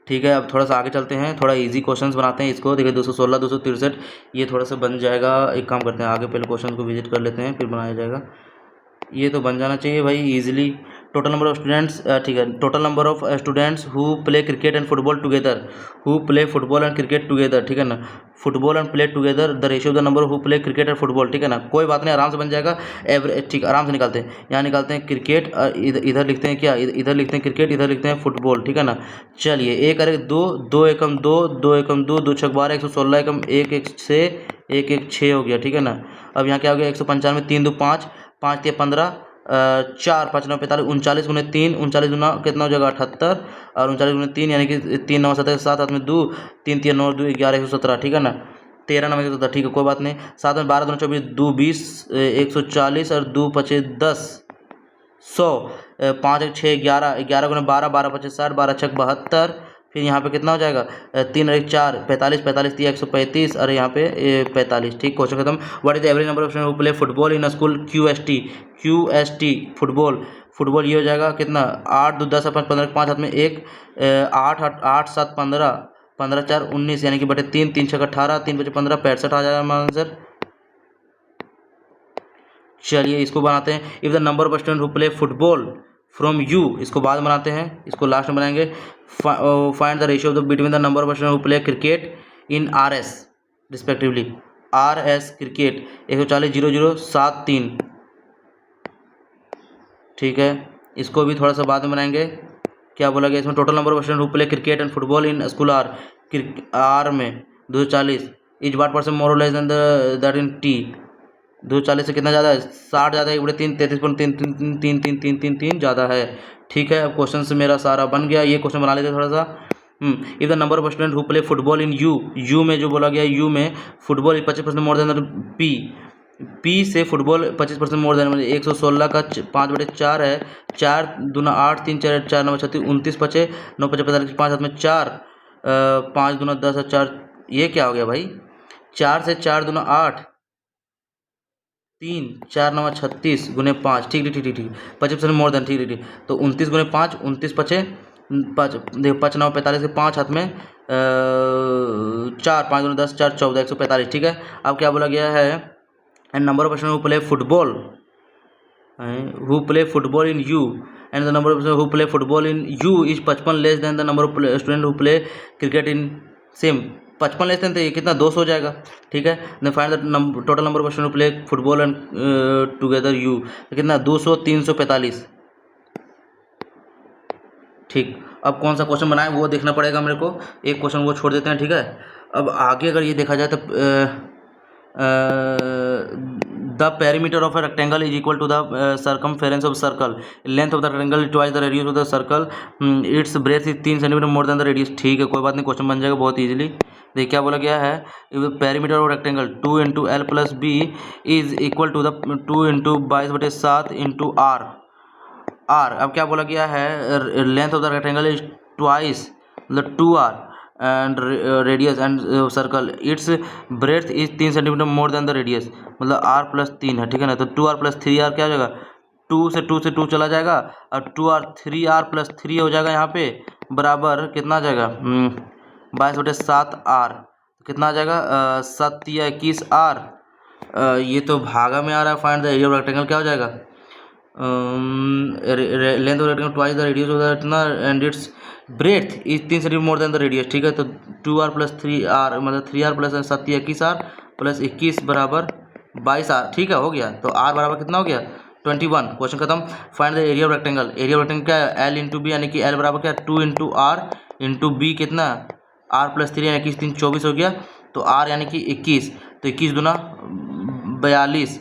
ठीक है। अब थोड़ा सा आगे चलते हैं थोड़ा इजी क्वेश्चंस बनाते हैं इसको देखिए 216 263 ये थोड़ा सा बन जाएगा। एक काम करते हैं आगे पहले क्वेश्चन को विजिट कर लेते हैं फिर बनाया जाएगा। ये तो बन जाना चाहिए भाई easily total number of students, ठीक है, total number of students who play cricket and football together, who play football and cricket together, ठीक है ना, football and play together the ratio of the number who play cricket and football, ठीक है ना, कोई बात नहीं, आराम से बन जाएगा। एवरेज, ठीक, आराम से निकालते हैं, यहाँ निकालते हैं क्रिकेट, इधर लिखते हैं क्या, इधर लिखते हैं क्रिकेट, इधर लिखते हैं फुटबॉल, ठीक है ना। चलिए, एक अरे दो, दो एकम दो, दो एकम दो, दो छक 12, 116 एकम एक, एक छः, एक एक छः हो गया, ठीक है ना। अब यहाँ क्या हो गया, 195, 3 2 5, 5 3 15, 4 5 9 45, 39 गुने 3, 39 गुना कितना हो जाएगा 78, और 39 गुने 3 यानी कि 3 9 7 7 हाथ में 2, 3 3 9 2 11 117, ठीक है ना, 13 9 117, ठीक है, कोई बात नहीं। 7 में 12 2 24, 2 20, 140 और 2 5 10, 100, 5 1 6 11, 11 गुने 12, 12 5 60, 12 छक 72, फिर यहाँ पे कितना हो जाएगा, 3 और 1 4, 45, 45 3 135, और यहाँ पे 45, ठीक, क्वेश्चन खत्म। What is the average number of student who play football in school, QST football, football ये हो जाएगा कितना, 8 2 10 15, 5 हाथ में 1, 8 8 7 15, 15 4 19, यानी कि बटे 3, 3 6 18, 3 5 15, 65 आ जाएगा हमारा आंसर। चलिए, इसको बनाते हैं, if the number of student who play football from you, इसको बाद में बनाते हैं, इसको लास्ट में बनाएंगे। Find the ratio of the between the number of student who play cricket in RS respectively, RS cricket 140 0 0 7 3, ठीक है, इसको भी थोड़ा सा बाद में बनाएंगे। क्या बोला गया इसमें, total number of student who play cricket and football in school R में 240, etch what percent more less then that in T, 240 से कितना ज़्यादा है, 60 ज़्यादा है, 1/3, 33.3 ज़्यादा है, ठीक है। अब क्वेश्चन से मेरा सारा बन गया, ये क्वेश्चन बना लेते थोड़ा सा। If the number of student who play football in you में जो बोला गया, यू में फुटबॉल 25% मोर देन पी से फुटबॉल 25% मोर देन, मतलब 116 का 5/4 है, 4 दूना 8, 3 4 4 9 36, 29 पचे 9 5 45, 5 हाथ में 4, 5 दूना 10 और 4, ये क्या हो गया भाई, 4 से 4 दूना 8, 3 4 9 36 गुने 5, ठीक ठीक ठीक ठीक, 25% मोर देन, ठीक ठीक, तो 29 गुने 5, 29 पचे 5, देखो 5 9 45 के 5 हाथ में 4, 5 गुने 10 4 14, 145, ठीक है। अब क्या बोला गया है, and number of student who play football in U, and the number of who play football in U is 55 less than the number of student who play cricket in same, 55 less than, तो ये कितना 200 हो जाएगा, ठीक है। Then find the total number of student who play football and together U, तो कितना 200 345, ठीक। अब कौन सा क्वेश्चन बनाए वो देखना पड़ेगा मेरे को, एक क्वेश्चन वो छोड़ देते हैं, ठीक है। अब आगे अगर ये देखा जाए तो the perimeter of a rectangle is equal to the circumference of circle, length of the rectangle twice the radius of the circle, its breadth is 3 centimetre more than the radius, ठीक है, कोई बात नहीं, क्वेश्चन बन जाएगा बहुत easily. देखिए क्या बोला गया है, perimeter of rectangle 2 × L + B is equal to the 2 × 22/7 × R। अब क्या बोला गया है, length of the rectangle is twice, मतलब 2R, and radius and circle its breadth is 3 centimetre more than the radius, मतलब R + 3 है, ठीक है ना। तो 2R + 3R क्या हो जाएगा, 2 से 2 चला जाएगा, और 2R 3R + 3 हो जाएगा यहाँ पे, बराबर कितना आ जाएगा, 22/7R, कितना आ जाएगा, 7 या 21R, ये तो भागा में आ रहा है। Find the area of rectangle क्या हो जाएगा, length of rectangle twice the radius of the इतना, and its breadth is 3 centimetre more than the radius, ठीक है। तो 2R + 3R मतलब 3R + 7 या 21R + 21 बराबर 22R, ठीक है, हो गया। तो R बराबर कितना हो गया, 21, क्वेश्चन खत्म। Find the area of rectangle, area of rectangle क्या है, L × B, यानी कि L बराबर क्या है 2 × R × B, कितना R + 3 यानी कि 3 24 हो गया, तो R यानी कि 21, तो 21 दूना 42,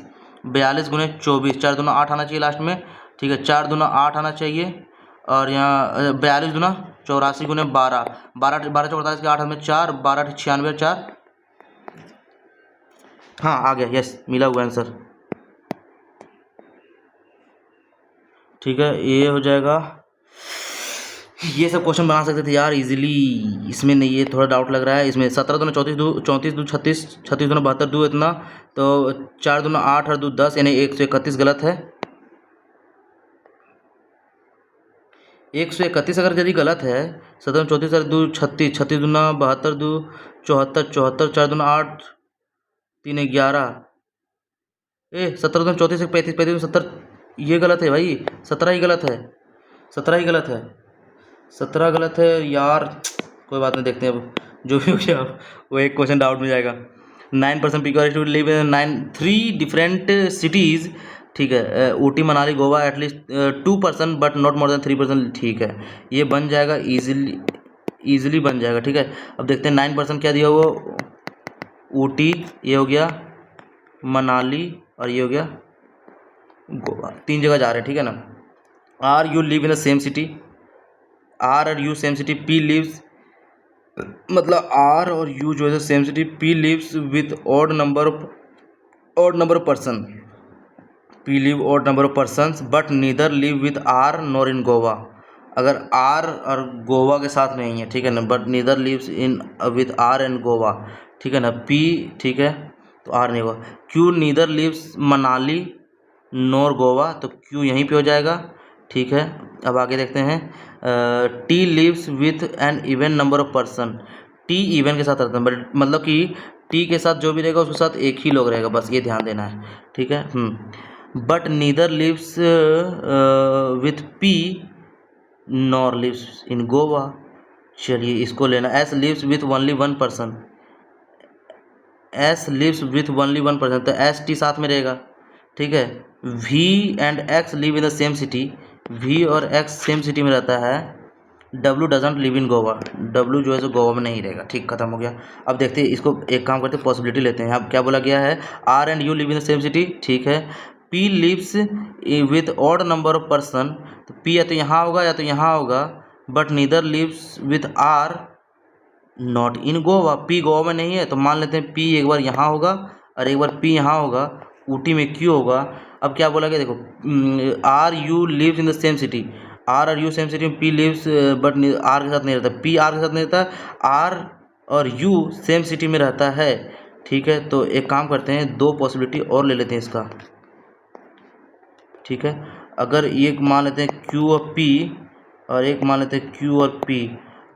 42 गुने 24, 4 दूना 8 आना चाहिए लास्ट में, ठीक है, 4 दूना 8 आना चाहिए, और यहाँ 42 दूना 84 गुने 12, 12 12 48 के 8 में 4, 12 96 4, हाँ आ गया, यस मिला हुआ आंसर, ठीक है, ये हो जाएगा। ये सब क्वेश्चन बना सकते थे यार इजीली, इसमें नहीं, ये थोड़ा डाउट लग रहा है। इसमें 17 दूना 34 2 34 2 36, 36 दूना 72 2 इतना, तो 4 दूना 8 और 2 10, यानी 131 गलत है। 131 अगर यदि गलत है, 17 34 और 2 36, 36 दूना 72 2 74, 74 4 दूना 8 3 11, 17 दूना 34 35 35 70, ये गलत है भाई, 17 ही गलत है। 17 ही गलत है, 17 गलत है यार, कोई बात नहीं, देखते हैं अब जो भी हो गया। अब वो एक क्वेश्चन डाउट में जाएगा। 9% people live in 3 different cities, ठीक है, Ooty Manali Goa, at least 2% but not more than 3%, ठीक है, ये बन जाएगा इजीली, इजीली बन जाएगा, ठीक है। अब देखते हैं 9% क्या दिया हुआ, ऊटी, ये हो गया मनाली, और ये हो गया गोवा, 3 जगह जा रहे हैं, ठीक है ना। R U live in the same city, R और U same city, P lives, मतलब आर और यू जो है same city, P lives with odd number of person, P live odd number of persons but neither live with R nor in Goa. अगर R और गोवा के साथ नहीं है, ठीक है ना, but neither lives in with R and Goa, ठीक है ना, पी, ठीक है, तो आर नहीं होगा। Q neither lives Manali nor Goa, तो क्यू यहीं पे हो जाएगा, ठीक है। अब आगे देखते हैं, T lives with an even number of person, T even के साथ रहता है, बट मतलब कि टी के साथ जो भी रहेगा उसके साथ एक ही लोग रहेगा, बस ये ध्यान देना है, ठीक है। But neither lives with P nor lives in Goa, चलिए इसको लेना। S lives with only 1%, S lives with only 1%, तो एस टी साथ में रहेगा, ठीक है। V and X live in the same city, V और एक्स सेम सिटी में रहता है। W doesn't live in Goa, W जो है सो गोवा में नहीं रहेगा, ठीक, खत्म हो गया। अब देखते हैं इसको, एक काम करते हैं, पॉसिबिलिटी लेते हैं। अब क्या बोला गया है, R and U live in the same city, ठीक है। P lives with odd number of person, तो पी या तो यहाँ होगा या तो यहाँ होगा, but neither lives with R not in Goa, P Goa में नहीं है, तो मान लेते हैं पी एक बार यहाँ होगा और एक बार पी यहाँ होगा, ऊटी में क्यू होगा। अब क्या बोला गया, देखो, R U lives in the same city, R और यू सेम सिटी में, पी लिव्स बट आर के साथ नहीं रहता, पी आर के साथ नहीं रहता, आर और यू सेम सिटी में रहता है, ठीक है। तो एक काम करते हैं, 2 पॉसिबिलिटी और ले लेते हैं इसका, ठीक है। अगर एक मान लेते हैं क्यू और पी, और एक मान लेते हैं क्यू और पी,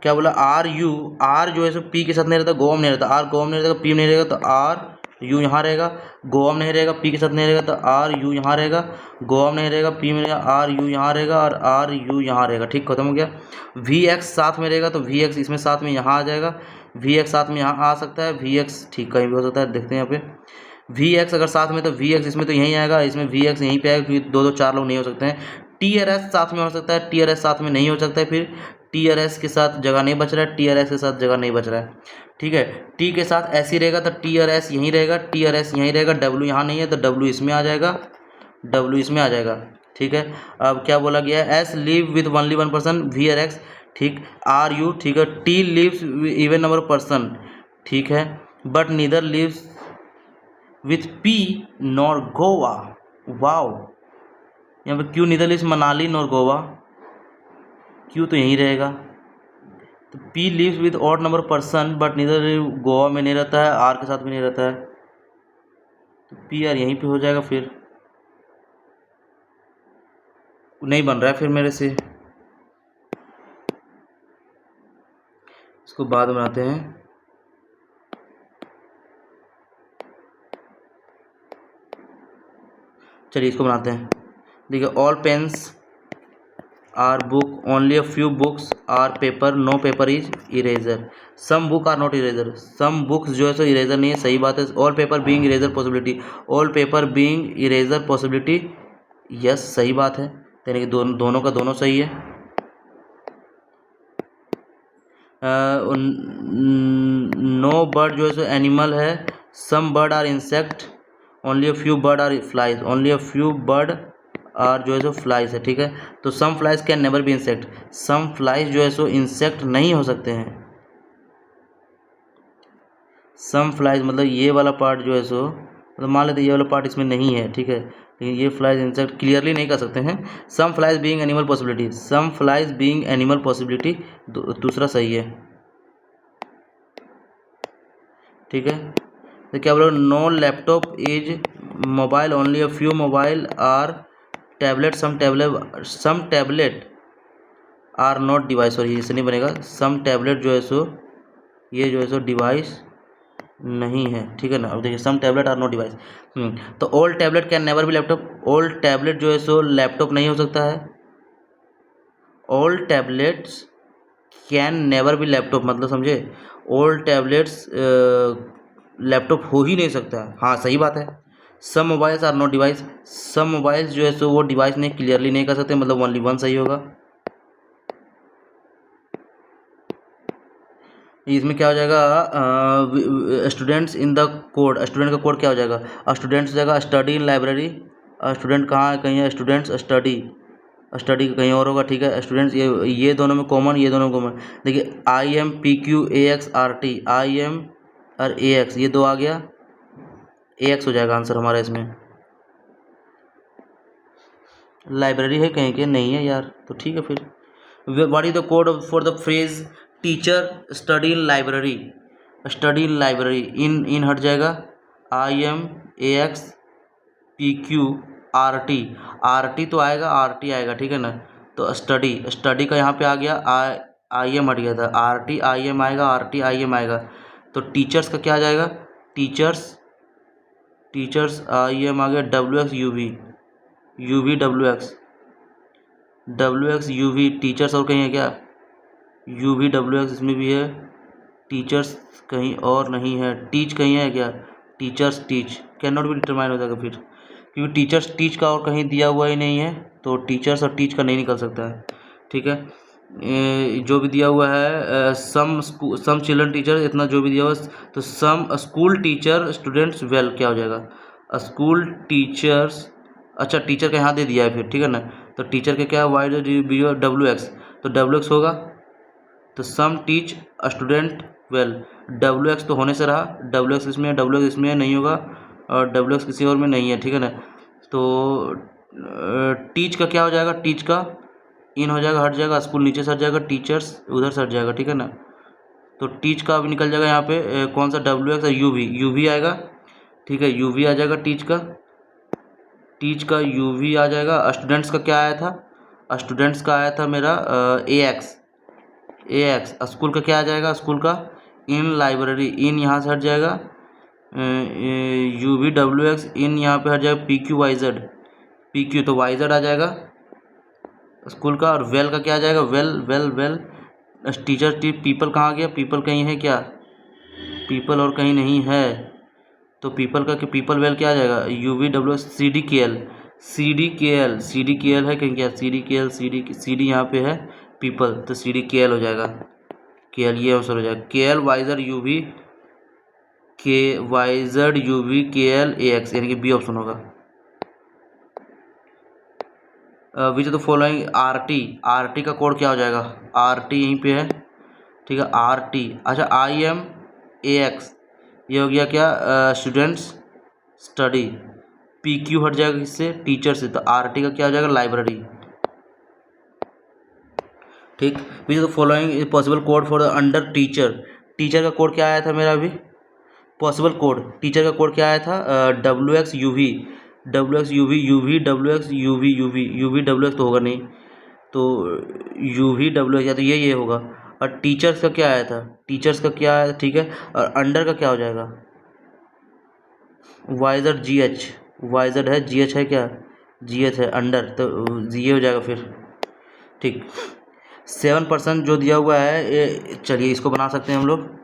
क्या बोला, आर यू, आर जो है सो पी के साथ नहीं रहता, गोवा में नहीं रहता, आर गोवा में नहीं रहेगा, पी में नहीं रहेगा, तो आर यू यहाँ रहेगा, गोवा में नहीं रहेगा, पी के साथ नहीं रहेगा, तो आर यू यहाँ रहेगा, गोवा में नहीं रहेगा, पी में रहेगा, आर यू यहाँ रहेगा, और आर यू यहाँ रहेगा, ठीक, खत्म हो गया। वी एक्स साथ में रहेगा, तो वी एक्स इसमें साथ में यहाँ आ जाएगा, वी एक्स साथ में यहाँ आ सकता है, वी एक्स, ठीक, कहीं भी हो सकता है, देखते हैं यहाँ पे वी एक्स अगर साथ में, तो वी एक्स इसमें तो यहीं आएगा, इसमें वी एक्स यहीं पे आएगा, क्योंकि 2-2-4 लोग नहीं हो सकते हैं। टी आर एस साथ में हो सकता है, टी आर एस साथ में नहीं हो सकता है, फिर टी आर एस के साथ जगह नहीं बच रहा है, टी आर एस के साथ जगह नहीं बच रहा है, ठीक है। टी के साथ ऐसे ही रहेगा, तो टी आर एस यहीं रहेगा, टी आर एस यहीं रहेगा, डब्ल्यू यहाँ नहीं है, तो डब्ल्यू इसमें आ जाएगा, डब्ल्यू इसमें आ जाएगा, ठीक है। अब क्या बोला गया है, S live with only 1%, V R X, ठीक, आर यू, ठीक है, T lives even number of person, ठीक है, but neither lives with P nor Goa, wow, यहाँ पर Q neither lives Manali nor Goa, Q तो यहीं रहेगा, तो P lives with odd number person but neither Goa में नहीं रहता है, आर के साथ भी नहीं रहता है, तो पी आर यहीं पे हो जाएगा, फिर नहीं बन रहा है फिर मेरे से, इसको बाद में बनाते हैं। चलिए इसको बनाते हैं, देखिए, all pens are book, only a few books are paper, no paper is eraser, some book are not eraser, some books जो है सो इरेजर नहीं है, सही बात है। All paper being eraser possibility, all paper being eraser possibility, yes, सही बात है, यानी कि दोनों का दोनों सही है। नो बर्ड जो है सो एनिमल है, some bird are insect, only a few bird are flies, only a few bird are जो है सो फ्लाइज है, ठीक है। तो some flies can never be insect, some flies जो है सो इंसेक्ट नहीं हो सकते हैं, सम फ्लाइज मतलब ये वाला पार्ट जो है सो, मतलब मान लेते ये वाला पार्ट इसमें नहीं है, ठीक है, लेकिन ये फ्लाइज इंसेक्ट क्लियरली नहीं कर सकते हैं। Some flies being animal possibility, some flies being animal possibility, दूसरा सही है, ठीक है। तो क्या बोलो, no laptop is mobile, only a few mobile are tablet, some tablet are not device, और इससे नहीं बनेगा, सम टैबलेट जो है सो, ये जो है सो डिवाइस नहीं है, ठीक है ना। अब देखिए, सम टैबलेट आर नॉट डिवाइस, तो all tablet can never B laptop, all tablet जो है सो लैपटॉप नहीं हो सकता है, all tablets can never B laptop, मतलब समझे, ऑल टैबलेट्स लैपटॉप हो ही नहीं सकता है। हाँ सही बात है। Some mobiles are not device, some mobiles जो है सो वो डिवाइस नहीं, क्लियरली नहीं कर सकते, मतलब ओनली वन सही होगा। इसमें क्या हो जाएगा, students in the code, student का कोड क्या हो जाएगा, स्टूडेंट्स हो जाएगा स्टडी इन लाइब्रेरी, स्टूडेंट कहाँ है, कहीं है स्टूडेंट्स स्टडी, स्टडी कहीं और होगा, ठीक है। स्टूडेंट्स ये दोनों में कॉमन, ये दोनों में कॉमन। देखिए IMPQAXRT, IM और AX, ये दो आ गया, AX हो जाएगा आंसर हमारा इसमें। लाइब्रेरी है कहीं के, नहीं है यार, तो ठीक है फिर। What is the code for the phrase teacher study in library, study in library, इन हट जाएगा, IMAXPQRT, RT तो आएगा, RT आएगा, ठीक है ना। तो स्टडी, स्टडी का यहाँ पे आ गया, IM हट गया था, RT IM आएगा, RT IM आएगा। तो टीचर्स का क्या आ जाएगा, टीचर्स, टीचर्स IM आ गया, WX UV WX UV teachers, और कहीं है क्या, UV WX इसमें भी है, टीचर्स कहीं और नहीं है, टीच कहीं है क्या, teachers teach can not be determine हो जाएगा फिर, क्योंकि टीचर्स टीच का और कहीं दिया हुआ ही नहीं है, तो टीचर्स और टीच का नहीं निकल सकता है, ठीक है। जो भी दिया हुआ है सम चिल्ड्रन टीचर, इतना जो भी दिया हुआ है, तो सम स्कूल टीचर स्टूडेंट्स वेल, क्या हो जाएगा, स्कूल टीचर्स, अच्छा टीचर का यहाँ दे दिया है फिर, ठीक है ना। तो टीचर के क्या, वाई बी WX, तो WX होगा, तो सम टीच स्टूडेंट वेल, WX तो होने से रहा, WX इसमें है, WX इसमें नहीं होगा, और WX किसी और में नहीं है, ठीक है ना। तो टीच का क्या हो जाएगा, टीच का इन हो जाएगा, हट जाएगा, स्कूल नीचे से हट जाएगा, टीचर्स उधर से हट जाएगा, ठीक है ना। तो टीच का अभी निकल जाएगा यहाँ पे कौन सा, WX और UV आएगा, ठीक है, UV आ जाएगा टीच का, टीच का UV आ जाएगा। स्टूडेंट्स का क्या आया था, स्टूडेंट्स का आया था मेरा AX, स्कूल का क्या आ जाएगा, स्कूल का इन लाइब्रेरी, इन यहाँ से हट जाएगा, UVWX इन यहाँ पे हट जाएगा, PQ तो YZ आ जाएगा स्कूल का, और वेल का क्या आ जाएगा, वेल टीचर पीपल कहाँ गया, पीपल कहीं है क्या, पीपल और कहीं नहीं है, तो पीपल का कि पीपल वेल क्या आ जाएगा, UVW CDKL है कहीं क्या, CD यहाँ पे है पीपल, तो CDKL हो जाएगा, KL ये आंसर हो जाएगा, KL YZ UV KL AX, यानी कि बी ऑप्शन होगा। विच द फॉलोइंग RT का कोड क्या हो जाएगा, RT यहीं पे है, ठीक है, RT, अच्छा IMAX ये हो गया क्या, स्टूडेंट्स स्टडी, PQ हट जाएगा किससे, टीचर से, तो RT का क्या हो जाएगा, लाइब्रेरी, ठीक। Which the following possible code for the under teacher का कोड क्या आया था मेरा अभी, पॉसिबल कोड टीचर का कोड क्या आया था, WX UV UV WX तो होगा नहीं, तो UVWX या तो ये होगा, और टीचर्स का क्या आया था, टीचर्स का क्या आया, ठीक है, और अंडर का क्या हो जाएगा, YZ है, GH है क्या, GH है अंडर, तो ये हो जाएगा फिर, ठीक। 7% जो दिया हुआ है, चलिए इसको बना सकते हैं हम लोग,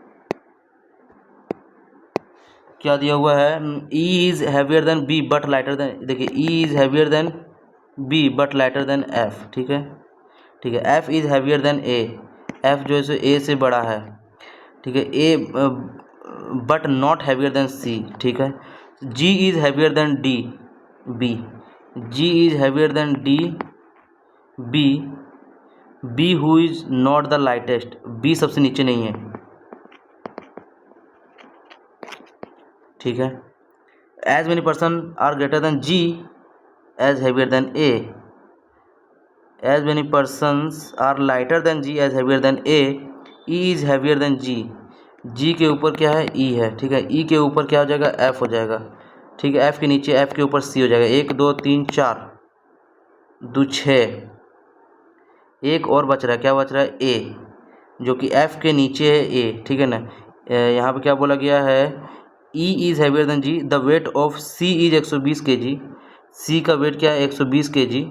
क्या दिया हुआ है, E is heavier than B but lighter then, देखिए E is heavier than B but lighter then F, ठीक है, F is heavier than A, F जो है सो A से बड़ा है, ठीक है, A but not heavier than C, ठीक है। G is heavier than B, G is heavier than B who is not the lightest, B सबसे नीचे नहीं है, ठीक है। As many person are greater than G as heavier than A, as many persons are lighter than G as heavier than A, E is heavier than G के ऊपर क्या है, E है, ठीक है, E के ऊपर क्या हो जाएगा, F हो जाएगा, ठीक है, F के नीचे F के ऊपर C हो जाएगा, 1 2 3 4 2 6, एक और बच रहा है, क्या बच रहा है, A, जो कि F के नीचे है A, ठीक है ना। यहाँ पे क्या बोला गया है, E is heavier than G, the weight of C is 120 kg, C का वेट क्या है 120 kg,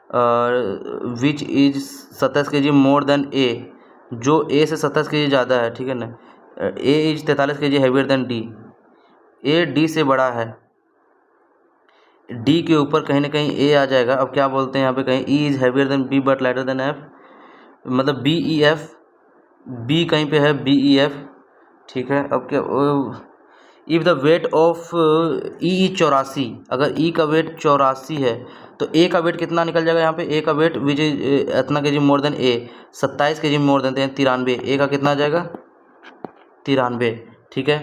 which is 27 kg more than A, जो ए से 27 kg ज़्यादा है, ठीक है ना। A is 43 kg heavier than D, A D से बड़ा है, डी के ऊपर कहीं ना कहीं ए आ जाएगा। अब क्या बोलते हैं यहाँ पे, कहीं E is heavier than B but lighter than F, मतलब बी ई एफ, बी कहीं पे है बी ई एफ, ठीक है। अब क्या, इफ़ द वेट ऑफ ई ई 84, अगर ई का वेट 84 है तो ए का वेट कितना निकल जाएगा यहाँ पे, ए का वेट विच इज इतना के जी मोर देन ए, 27 kg मोर देन 93, ए का कितना आ जाएगा 93, ठीक है।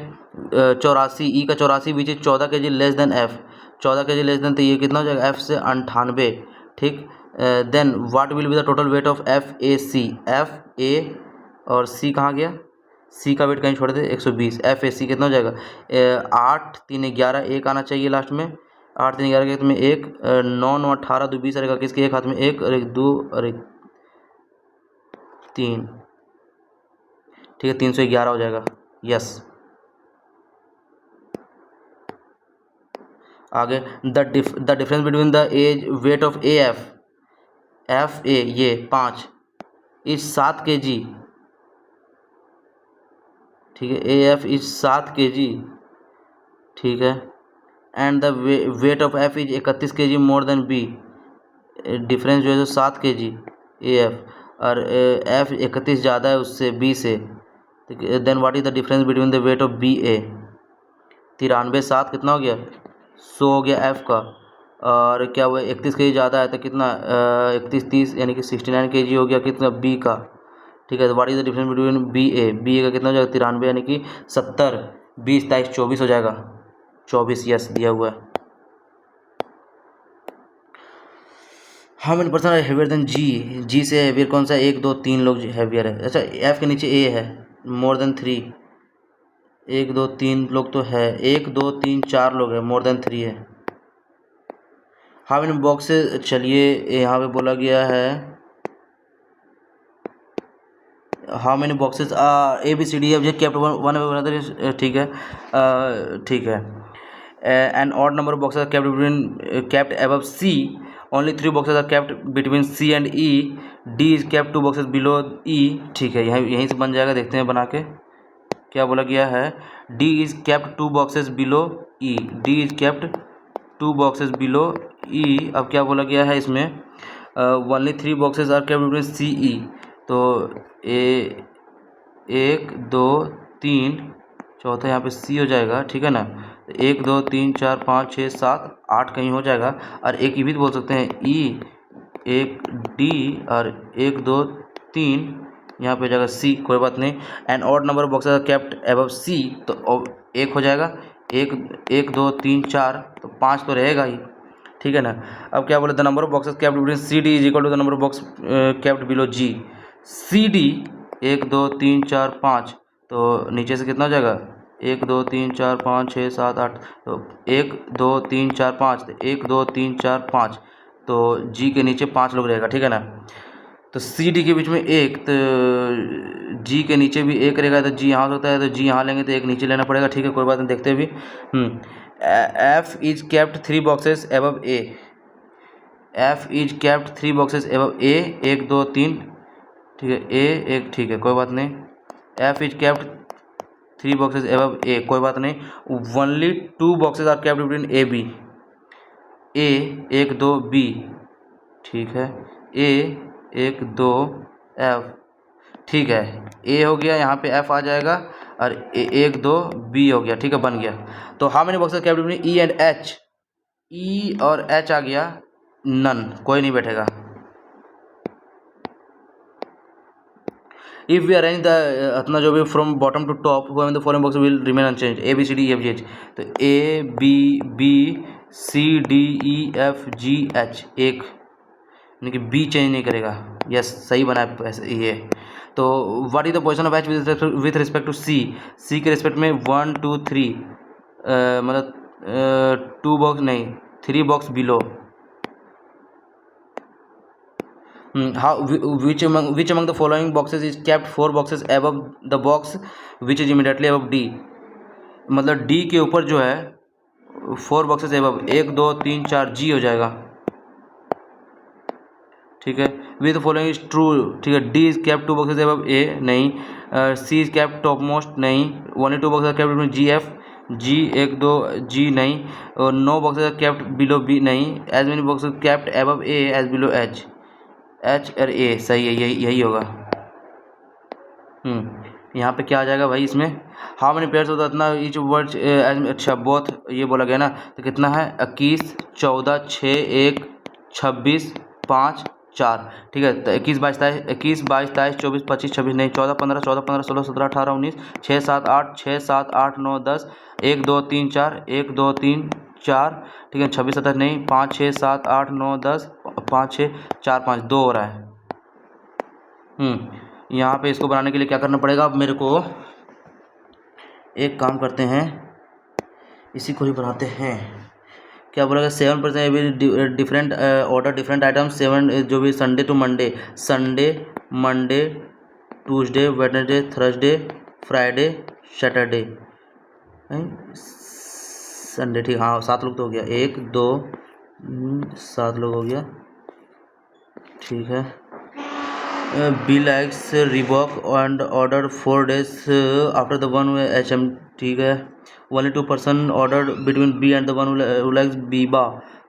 84, ई का 84 which is 14 kg less than F, 14 kg less than, तो ये कितना हो जाएगा एफ से 98, ठीक। Then what will be the total weight of F A C, F A और सी कहाँ गया, सी का वेट कहीं छोड़ दे 120, एफ ए सी कितना हो जाएगा 8 3 11, एक आना चाहिए लास्ट में, 8 3 11 के हाथ में एक, 9 9 18 2 20 रहेगा किसके एक हाथ में एक, और एक 2 और एक 3, ठीक है 311 हो जाएगा, यस। आगे the difference between the age weight of A F, F A ये 5 इज 7 kg, ठीक है, ए एफ इज 7 kg, ठीक है। And the weight of F is 31 kg more than B, difference जो है 7 kg ए एफ, और F 31 ज़्यादा है उससे बी से, then what is the difference between the weight of B A, 93 7 कितना हो गया 100 हो गया एफ का, और क्या हुआ 31 kg ज़्यादा है तो कितना 31 30 यानी कि 69 kg हो गया कितना बी का, ठीक है। तो what is the difference between B A का कितना हो जाएगा 93 यानी कि 70, 20 23 24 हो जाएगा 24, यस दिया हुआ है। How many person are heavier than G, G से हैवियर कौन सा है 1 2 3 लोग हैवियर है, अच्छा एफ के नीचे ए है मोर देन 3, 1 2 3 लोग तो है, 1 2 3 4 लोग है मोर देन 3 है। हाउ मेनी बॉक्सेस, चलिए यहाँ पे बोला गया है how many boxes A B C D F J kept one another, ठीक है, ठीक है। And odd number of boxes are kept between kept above C, only 3 boxes are kept between C and E, D is kept 2 boxes below E, ठीक है। यहीं से बन जाएगा, देखते हैं बना के क्या बोला गया है, D is kept 2 boxes below E, D is kept 2 boxes below E. अब क्या बोला गया है इसमें, only 3 boxes are kept between C E, तो ए 1 2 3, चौथा यहाँ पे सी हो जाएगा, ठीक है ना। 1 2 3 4 5 6 7 8 कहीं हो जाएगा, और एक ई भी तो बोल सकते हैं ई, एक डी और 1 2 3 यहाँ पे हो जाएगा सी, कोई बात नहीं। And odd number of boxes are kept above C, तो एक हो जाएगा, 1 1 2 3 4, तो 5 तो रहेगा ही, ठीक है ना। अब क्या बोले, the number of boxes kept between C D is equal to the number of box kept below G, C D 1 2 3 4 5, तो नीचे से कितना हो जाएगा 1 2 3 4 5 6 7 8, तो 1 2 3 4 5, तो 1 2 3 4 5, तो जी के नीचे 5 लोग रहेगा, ठीक है ना। तो सी डी के बीच में एक, तो जी के नीचे भी एक रहेगा, तो जी यहाँ हो सकता है, तो जी यहाँ लेंगे तो एक नीचे लेना पड़ेगा, ठीक है कोई बात नहीं, देखते भी। F is kept 3 boxes above A, F is kept 3 boxes above ए, 1 2 3, ठीक है ए एक, ठीक है कोई बात नहीं। F is kept 3 boxes above A, कोई बात नहीं। Only 2 boxes are kept between A B, A 1 2 B, ठीक है, ए 1 2 एफ, ठीक है, ए हो गया, यहाँ पे एफ आ जाएगा, और 1 2 बी हो गया, ठीक है बन गया। तो how many boxes kept between E and H, E और एच आ गया नन, कोई नहीं बैठेगा। इफ़ वी अरेंज द अपना जो भी फ्रॉम बॉटम टू टॉप, हुआ the following box will remain unchanged, A B C D F G H, तो A B B C D E F G H, एक यानी कि बी चेंज नहीं करेगा, यस सही बना है ये। तो what is the position of H with respect to C, C के रिस्पेक्ट में 1 2 3, मतलब 2 बॉक्स नहीं 3 box below. How which among the following boxes is kept 4 boxes above the box which is immediately above D, मतलब D के ऊपर जो है 4 boxes above, 1 2 3 4 जी हो जाएगा, ठीक है। विद फॉलोइंग इज ट्रू, ठीक है। D is kept 2 boxes above A, नहीं। C is kept top most, नहीं। Only 2 boxes kept between G F, G 1 2 G, नहीं। और 9 बॉक्सेज कैप्ट बिलो बी, नहीं। As many boxes kept above A as below H, H और A, सही है, यही होगा। यहाँ पे क्या आ जाएगा भाई इसमें, हाउ मेनी पेयर्स होता है इतना ईच वर्ड, अच्छा बोथ ये बोला गया ना, तो कितना है 21 14 6 1 26 5 4, ठीक है। तो 21 22 23 24 25 26, नहीं 14 15 16 17 18 19 6 7 8 6 7 8 9 10 1 2 3 4 1 2 3 4, ठीक है। 26 27 नहीं, 5 6 7 8 9 10 5 6 4 5 2 हो रहा है। यहाँ पे इसको बनाने के लिए क्या करना पड़ेगा, अब मेरे को एक काम करते हैं, इसी को ही बनाते हैं। क्या बोला गया, 7% डिफरेंट ऑर्डर डिफरेंट आइटम 7 जो भी Sunday to Monday, Sunday Monday Tuesday Wednesday Thursday Friday Saturday Sunday, ठीक। हाँ 7 लोग तो हो गया, 1 2 7 लोग हो गया, ठीक है। B likes Reebok and order 4 days after the one HM, ठीक है। Only 2 person order between B and the one who likes Biba,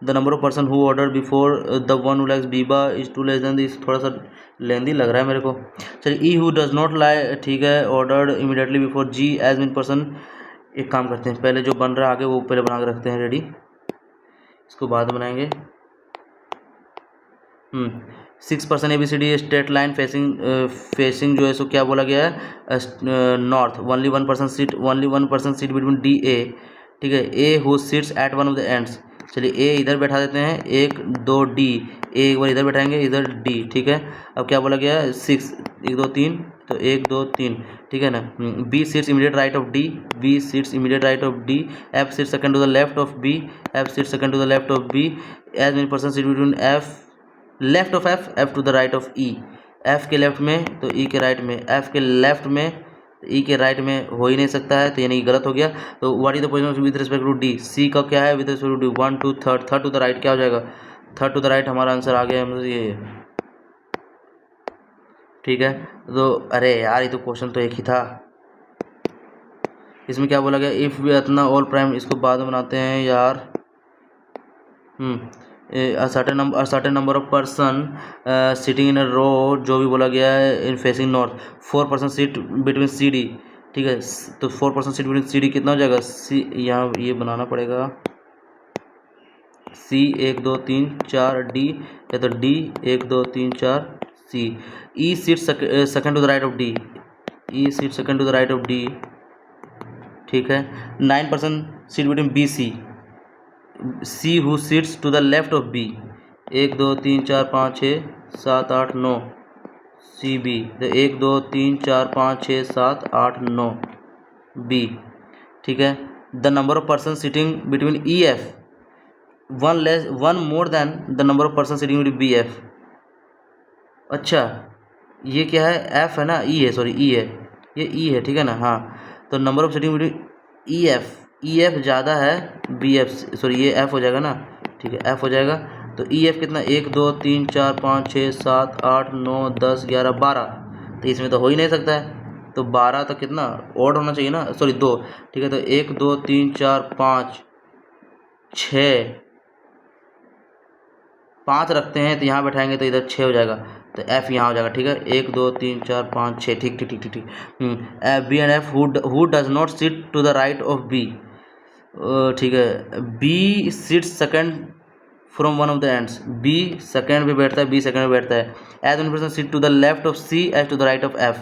the number of person who order before the one who likes Biba is 2 less than this, थोड़ा सा lengthy लग रहा है मेरे को। चलिए E who does not like, ठीक है, order immediately before G as mean person. एक काम करते हैं, पहले जो बन रहा है आगे वो पहले बना के रखते हैं रेडी, इसको बाद में बनाएंगे। 6% ABCD स्ट्रेट लाइन फेसिंग जो है सो क्या बोला गया है, north. Only 1% seat between D A, ठीक है। A who sits at one of the ends, चलिए ए इधर बैठा देते हैं, 1 2 डी, ए एक बार इधर बैठाएंगे, इधर डी, ठीक है। अब क्या बोला गया है 6 1 2 3, तो 1 2 3, ठीक है ना। B seats immediate right of D, B seats immediate right of D, F seats second to the left of B, F seats second to the left of B, as many person seat between F left of F, F to the right of E, F के लेफ्ट में तो ई के right में, F के लेफ्ट में तो ई के राइट में हो ही नहीं सकता है, तो यानी गलत हो गया। तो what is the position with respect to D, C का क्या है with respect to D, 1 2 third to the right क्या हो जाएगा, थर्ड टू द राइट हमारा आंसर आ गया है ये, ठीक है। तो अरे यार ये तो क्वेश्चन तो एक ही था, इसमें क्या बोला गया, इफ़ भी इतना ऑल प्राइम, इसको बाद में बनाते हैं यार। a certain number of person sitting in a row, जो भी बोला गया है in facing north, 4% seat between CD, ठीक है। तो 4% सीट between CD कितना हो जाएगा, सी यहाँ ये बनाना पड़ेगा, C 1 2 3 4 D, या तो D 1 2 3 4 C, E seat second to the right of D, E seat second to the right of D, ठीक है। 9% seat between B C, C who sits to the left of B, 1 2 3 4 5 6 7 8 9 C B, 1 2 3 4 5 6 7 8 9 B, ठीक है। The number of person sitting between E F, one more than the number of person sitting between B F. अच्छा ये क्या है, F है ना, ई है, sorry ई है, ये ई है, ठीक है ना। हाँ तो number of sitting between E F ज़्यादा है बी एफ, सॉरी ये एफ हो जाएगा ना, ठीक है एफ हो जाएगा। तो ई एफ कितना, 1 2 3 4 5 6 7 8 9 10 11 12, तो इसमें तो हो ही नहीं सकता है, तो 12 तो कितना ऑड होना चाहिए ना, सॉरी 2, ठीक है। तो 1 2 3 4 5 6 5 रखते हैं, तो यहाँ बैठाएंगे तो इधर 6 हो जाएगा, तो एफ यहाँ हो जाएगा, ठीक है। 1 2 3 4 5 6, ठीक ठीक ठीक ठीक ठीक। B and F who does not sit to the right of B, ठीक है। B sits second from one of the ends, B second पे बैठता है, बी सेकंड पे बैठता है। As one person sit to the left of C as to the right of F,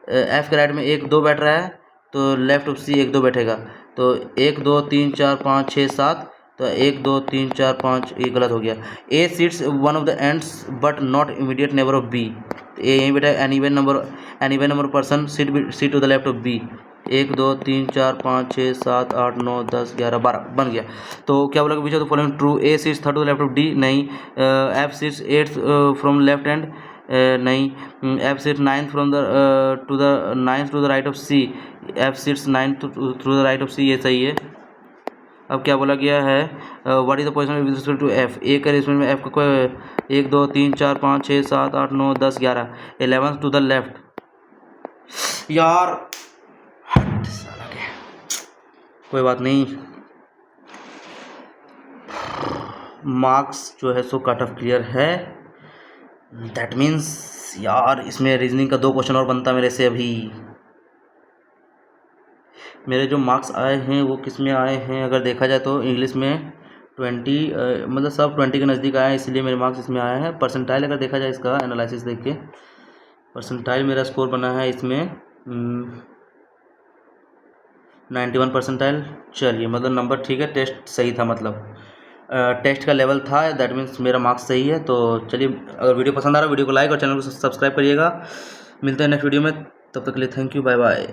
F के right में 1 2 बैठ रहा है, तो लेफ्ट ऑफ सी 1 2 बैठेगा, तो 1 2 3 4 5 6 7, तो 1 2 3 4 5, ये गलत हो गया। A seats one of the ends but not immediate neighbour of B, A यहीं बैठा है। An even number person seat to the left of B, 1 2 3 4 5 6 7 8 9 10 11 12 बन गया। तो क्या बोला which of the following true, A seats third to the left of D, नहीं। F seats 8 from left hand, नहीं। F seats 9 from the to the right of C, F seats 9 through the right of C, ये सही है। अब क्या बोला गया है, what is the position with respect to F. A का रिस्पेक्ट में एफ का कोई 1 2 3 4 5 6 7 8 9 10 11 11 टू द लेफ्ट। यार हट साला के, कोई बात नहीं। मार्क्स जो है सो कट ऑफ क्लियर है। दैट मीन्स यार इसमें रीजनिंग का 2 क्वेश्चन और बनता मेरे से अभी। मेरे जो मार्क्स आए हैं वो किस में आए हैं, अगर देखा जाए तो इंग्लिश में 20 मतलब सब 20 के नज़दीक आए हैं, इसलिए मेरे मार्क्स इसमें आए हैं। परसेंटाइल अगर देखा जाए इसका एनालिसिस देख के, परसेंटाइल मेरा स्कोर बना है इसमें 91 परसेंटाइल। चलिए मतलब नंबर ठीक है, टेस्ट सही था, मतलब टेस्ट का लेवल था, दैट मीन्स मेरा मार्क्स सही है। तो चलिए, अगर वीडियो पसंद आ रहा है वीडियो को लाइक और चैनल को सब्सक्राइब करिएगा। मिलते हैं नेक्स्ट वीडियो में, तब तक के लिए थैंक यू, बाय बाय।